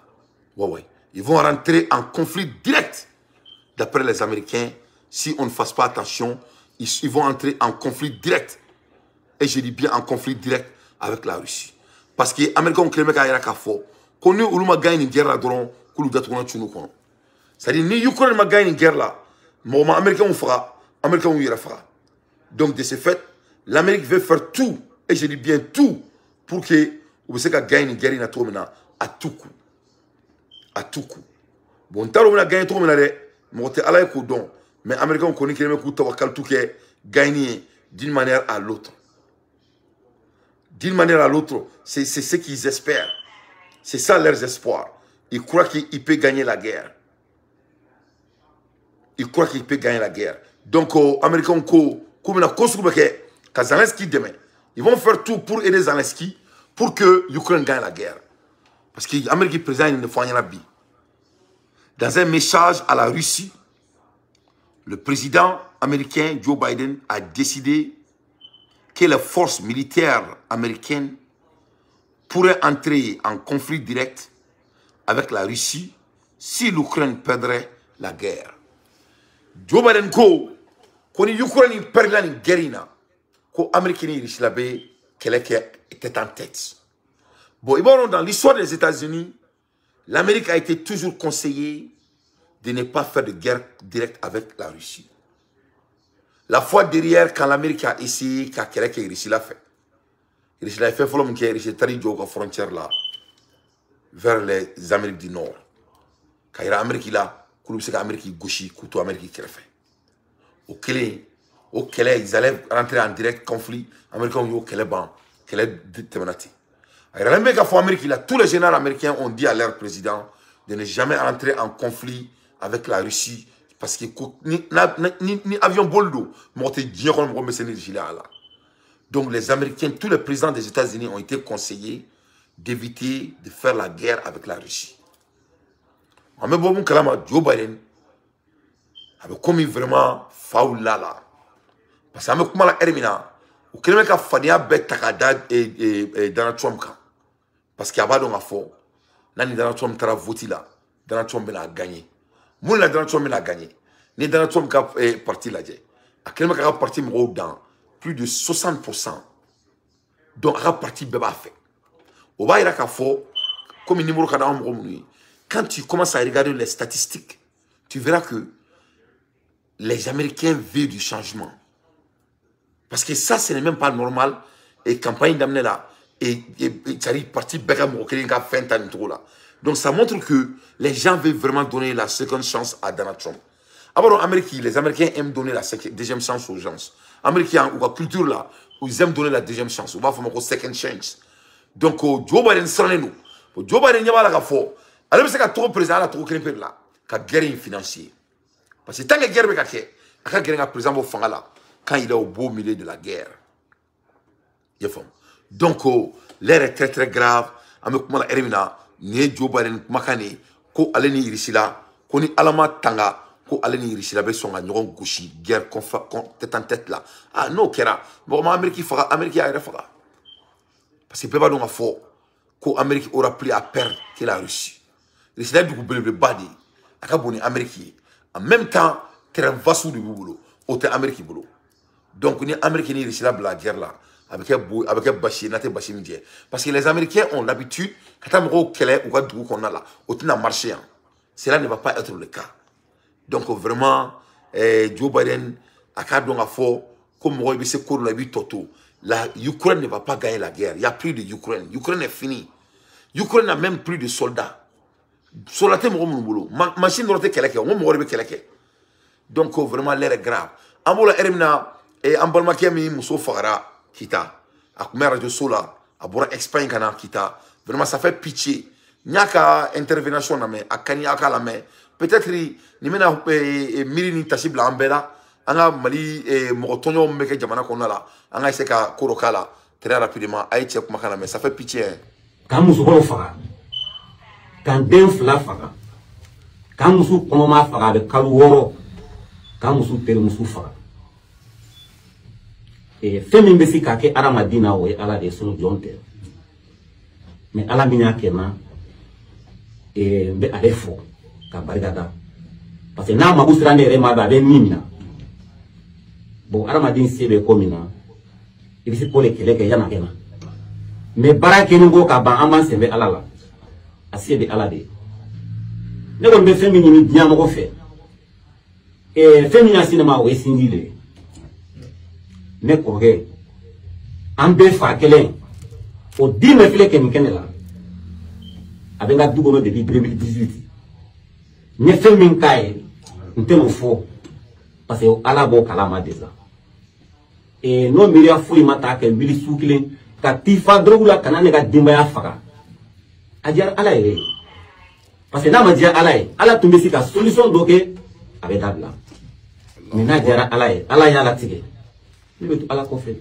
ouais, ils vont rentrer en conflit direct, d'après les Américains, si on ne fasse pas attention, ils vont entrer en conflit direct, et je dis bien en conflit direct avec la Russie. Parce que les Américains ont créé un fort. Quand nous avons gagné une guerre, nous avons gagné une guerre. C'est-à-dire que si l'Ukraine a gagné une guerre, les Américains ont fera, les Américains ont fera. Donc, de ce fait, l'Amérique veut faire tout, et je dis bien tout, pour que vous puissiez gagner une guerre à tout coup. À tout coup. Bon, tant qu'on a gagné tout, mais les Américains ont connu que les gagner d'une manière à l'autre. D'une manière à l'autre, c'est ce qu'ils espèrent. C'est ça leurs espoirs. Ils croient qu'ils peuvent gagner la guerre. Ils croient qu'ils peuvent gagner la guerre. Donc, les Américains, comme Zelensky demain, ils vont faire tout pour aider Zelensky pour que l'Ukraine gagne la guerre. Parce que l'Amérique est présente, ne faut rien habiller. Dans un message à la Russie, le président américain Joe Biden a décidé que les forces militaires américaines pourraient entrer en conflit direct avec la Russie si l'Ukraine perdrait la guerre. Joe Biden ko l'Ukraine perd la guerre, ko américain ni Russie labe keleke était en tête. Bon, dans l'histoire des États-Unis, l'Amérique a été toujours conseillée de ne pas faire de guerre directe avec la Russie. La fois derrière, quand l'Amérique a essayé, qu'à quelqu'un qui Russie l'a fait. Russie l'a fait, il faut que Russie tari la frontière là, vers les Amériques du Nord. Quand il y a l'Amérique là, c'est l'Amérique gauche, couteau Amérique qui l'a fait. Au Kélé, ils allaient rentrer en direct conflit. Les Américains ont dit au Kélé, Kélé déterminé. Tous les généraux américains ont dit à leur président de ne jamais entrer en conflit avec la Russie parce que ni avion boldo donc les Américains, tous les présidents des États-Unis ont été conseillés d'éviter de faire la guerre avec la Russie. Mais bon, Joe Biden avait commis vraiment faul là. Parce que comment la Hermina, ou quelqu'un qui a fait et Donald Trump. Parce qu'il y a pas de faux. Là, Donald Trump a voté là. Donald Trump a gagné. Moi, Donald Trump a gagné. Ni Donald Trump est parti là. À quelqu'un qui a parti dans plus de 60%. Donc, il a parti bébé fait. Au bas, il y a faux. Comme un numéro quand tu commences à regarder les statistiques, tu verras que les Américains veulent du changement. Parce que ça, ce n'est même pas normal. Et campagne d'amener là. Et ça arrive parti donc ça montre que les gens veulent vraiment donner la seconde chance à Donald Trump. Alors en Amérique, les Américains aiment donner la deuxième chance aux gens. Américains ou la culture là, ils aiment donner la deuxième chance. On va faire une second chance. Donc Joe Biden s'en nous. Joe Biden n'y a pas la faux. Alors c'est que trop président là, trop créé là, qu'à guerre financière. Parce que tant que guerre est fait, quand guerre président au fond là, quand il est au beau milieu de la guerre, il faut. Donc, l'air est très très grave. Avec moi, Ermina, ni Joe Biden, Makani, ko aleni irisila, ko ni alama tanga, ko aleni irisila, be son agnon gauchi, guerre tête en tête là. Ah non, kera. Bon, Amérique fera, Amérique a fera. Parce que peut-être donc fort, ko Amérique aura plus à perdre que la Russie. Russie du coup le badi, akaboni Amérique. En même temps, terrain vassou du boulot, autre Amérique boulot. Donc, ni Amérique ni Russie la guerre là. Avec Bachir, parce que les Américains ont l'habitude, quand on a là, on marché. Cela ne va pas être le cas. Donc vraiment, Joe Biden a fait comme la Ukraine ne va pas gagner la guerre. Il n'y a plus de Ukraine. L'Ukraine est finie. L'Ukraine n'a même plus de soldats. Machine donc vraiment l'air est grave. Ambola Ermina et Ambalmakemi Mousso Fagara. Kita, à combien de sola, à boire Espagne kana kita, vraiment ça fait pitié. Nyaka intervention na me, à kani aka la me, peut-être ni mena mirini tasible ambela, anga mali mokotonyo meke jamana kona la, anga iseka korokala, très rapidement, aïe kuma kana me, ça fait pitié. Quand musu faga, quand den fla faga, quand musu konoma faga de kalu woro, quand musu tere musu faga. Femme besi kake aramadina we ala de sunu jonte mais ala minya kena be alefo ka barigada parce que na magusira ne rema ba be minna bon aramadin sebe komina ibisi pole keleke yana kena mais barake ngo ka ba aman sebe ala la asebe ala de ne ko be femme ni dinya mo ko fe femme ni sinema we singile ne correct ambe fa kelen o di me file ken ken la abenga dugo depuis 2018 ne fait min kai ntemo fo parce que ala bo kala ma déjà et no miria fuli mata ke bili sukile ka tifa drogula kanane ga dimba ya faka ajar ala e parce que na ma dia ala e ala tumbe sika solution doke avec dabla mais na jara ala e ala ya la tige ni ala ko fe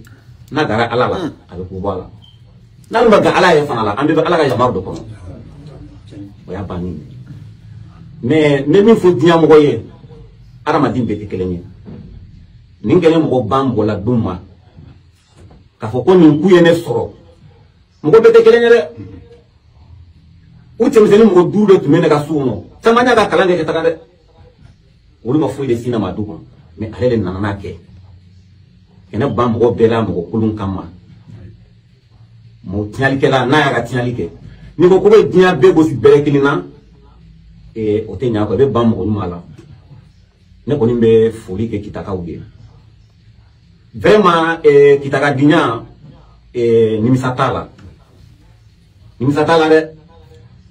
na dara ala la avec pouvoir na mba ga ala ya fana la ambe ala ga yamar do ko oya bani mais min fo dinya mo ye arama dimbe te kelenya ningele mo bambo la duma ka fo ko nin kuye ne soro mo bete kelenya re uche mzeni mo dudo tumene ka suno tamanya ga kalange ke takade uri ma fo de sina maduko mais alele nanana ke kene ba mo bela mo kulun kama mo tiali ke la na ya tiali ke ni ko be dia be go si bere kilina o te nya ko be ba mo mala ne ko ni be foli ke kitaka ubi vraiment kitaka dinya nimisatala de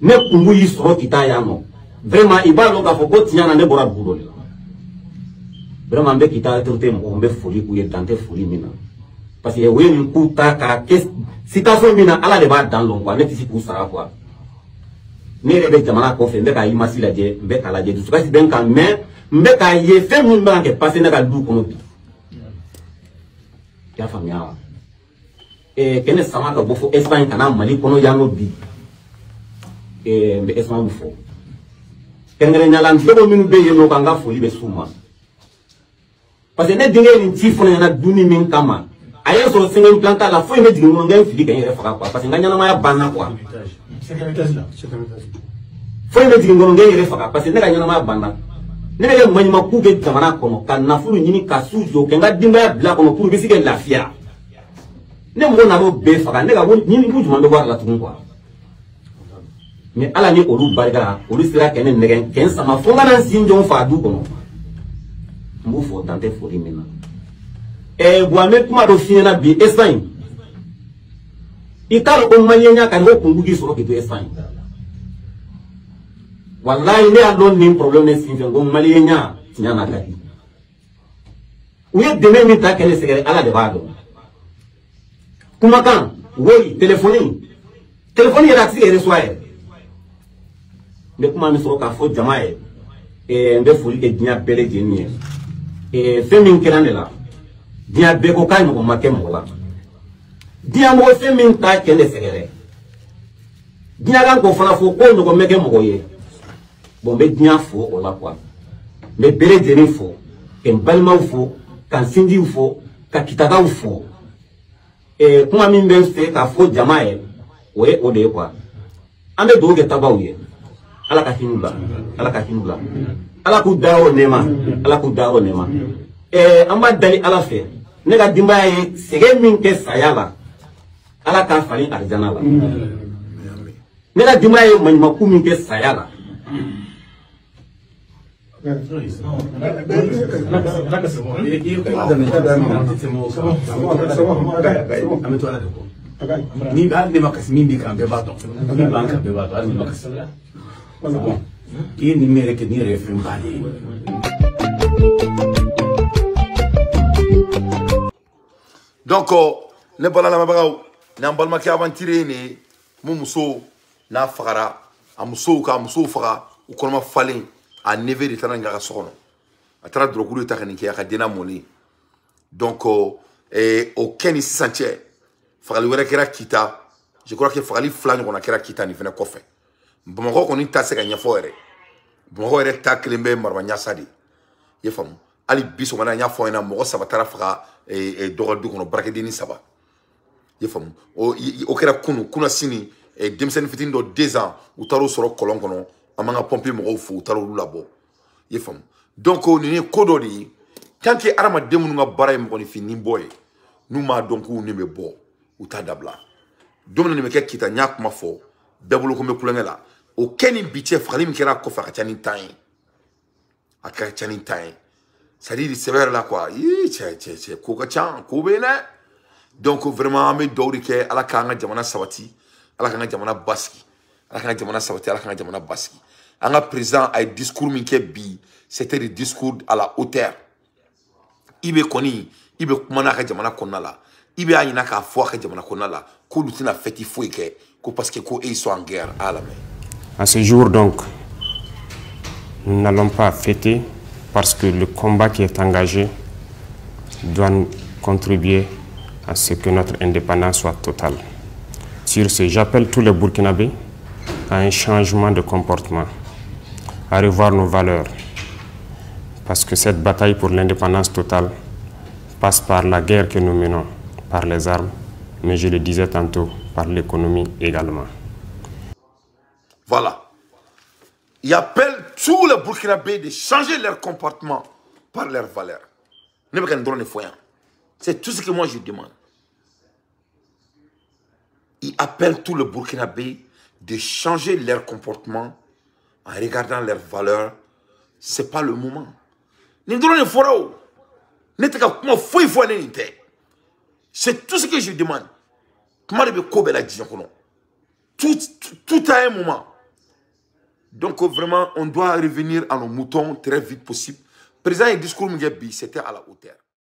ne kungu yi so kita ya no vraiment ibalo ka fo ko tinya na ne bora bulo le vraiment be kita te mo be foli ku ye tante foli mina parce que we ni ku ta ka citation mina ala de ba dan long quoi ne tisi ku sara quoi ne rebe jamana ko fe be ka imasi la je be ka la je du kasi ben kan mais be ka ye fe mun ba ke passer na ka du ko bi ya famia kene sama ka bofo Espagne kana Mali kono yango bi be Espagne bofo kengere nyala ndogo minu be yeno kanga foli be suma parce que ne dingue ni tifo na duni min kama ayen so singa planta la fo me dingue ngai fili kan yere faka quoi parce que nganya na maya bana quoi fo me dingue ngai yere faka parce que ne nganya na maya bana ne be manyima ku be jamana kono kan na fulu nyini kasujo kenga dimba ya bla kono pour bisike lafia ne mo na mo be faka ne ga nyini bu juma be war la tun quoi mais ala ni olu barga olu sira kenen negen ken sama fonga na sinjo fa du kono mbu fo tante fori mena Guame kuma do fiena bi Espagne italo ko manyenya kan ko kungugi so ke to Espagne wallahi ne alon ni problem ne sinjo go malienya tinyana kati uye deme mi ta kene segere ala de bado kuma kan woi telephone ya taxi ere soye me kuma mi so ka fo jamae mbe foli ke dinya bele jeni femin kiranela dia beko kai mo make mo la dia mo femin ta kene segere dia gan ko fana fo ko no meke mo ye bon be dia fo o la kwa me bele jeni fo ken balma fo kan sindi fo ka kitaka fo kuma min be fe ka fo jamae we o de kwa ambe do ge tabawiye ala ka hinula ala ku dawo nema amba dali ala fe ne ga dimba ye sege min ke sayala ala ka fali arjana la ne ga dimba ye manima ku min ke sayala ni ba ne makasi min bi kan be ba to ni ban kan be ba to ni makasi bon qui numérique ni refin bani donc ne bala la mabagaw na balma ki aventure ni mu muso na fagara a muso ka muso faga u kono ma falen a neve de tananga ka sono a tra drogulu ta kan ki ya ka dina moni donc au keni sanche fagali wera kera kita je crois que fagali flan on a kera kita ni fena kofe Bamako koni ta se ka nyafo ere Bamako ere ta klembe marwa nyasadi ye fam ali biso mana nyafo ina mo sabatara faga dogo du kono brakedi ni saba ye fam o kera kuna sini demsen fitin do 2 ans ou taro soro kolon kono amanga pompier mo fu taro labo ye fam donc ni kodo di tant que arama demunu nga baray mo ni fini boy nous ma donc ou ni me bo ou ta dabla domna ni me ke kita nyak ma fo dabulu ko me kulengela o keni biche falim kera ko fa chani tay aka chani tay ça dit sévère là quoi che ko ka chan ko bene donc vraiment me dori ke ala ka nga jamana sabati ala ka nga jamana baski ala ka nga jamana sabati ala ka nga jamana baski anga président ay discours min ke bi c'était le discours à la hauteur ibe koni ibe kumana ka jamana konnala ibe anyina ka fo ka jamana konnala ko lutina feti fo ke ko parce que ko ils sont en guerre à la main. À ce jour donc nous n'allons pas fêter parce que le combat qui est engagé doit contribuer à ce que notre indépendance soit totale. Sur ce, j'appelle tous les Burkinabés à un changement de comportement, à revoir nos valeurs, parce que cette bataille pour l'indépendance totale passe par la guerre que nous menons, par les armes, mais je le disais tantôt, par l'économie également. Voilà. Il appelle tous les Burkinabés de changer leur comportement par leurs valeurs. Ne pas qu'on donne foyer. C'est tout ce que moi je demande. Il appelle tout le Burkinabé de changer leur comportement en regardant leurs valeurs. Ce n'est pas le moment. C'est tout ce que je demande. Tout à un moment. Donc vraiment, on doit revenir à nos moutons très vite possible. Président et discours Mugabe, c'était à la hauteur.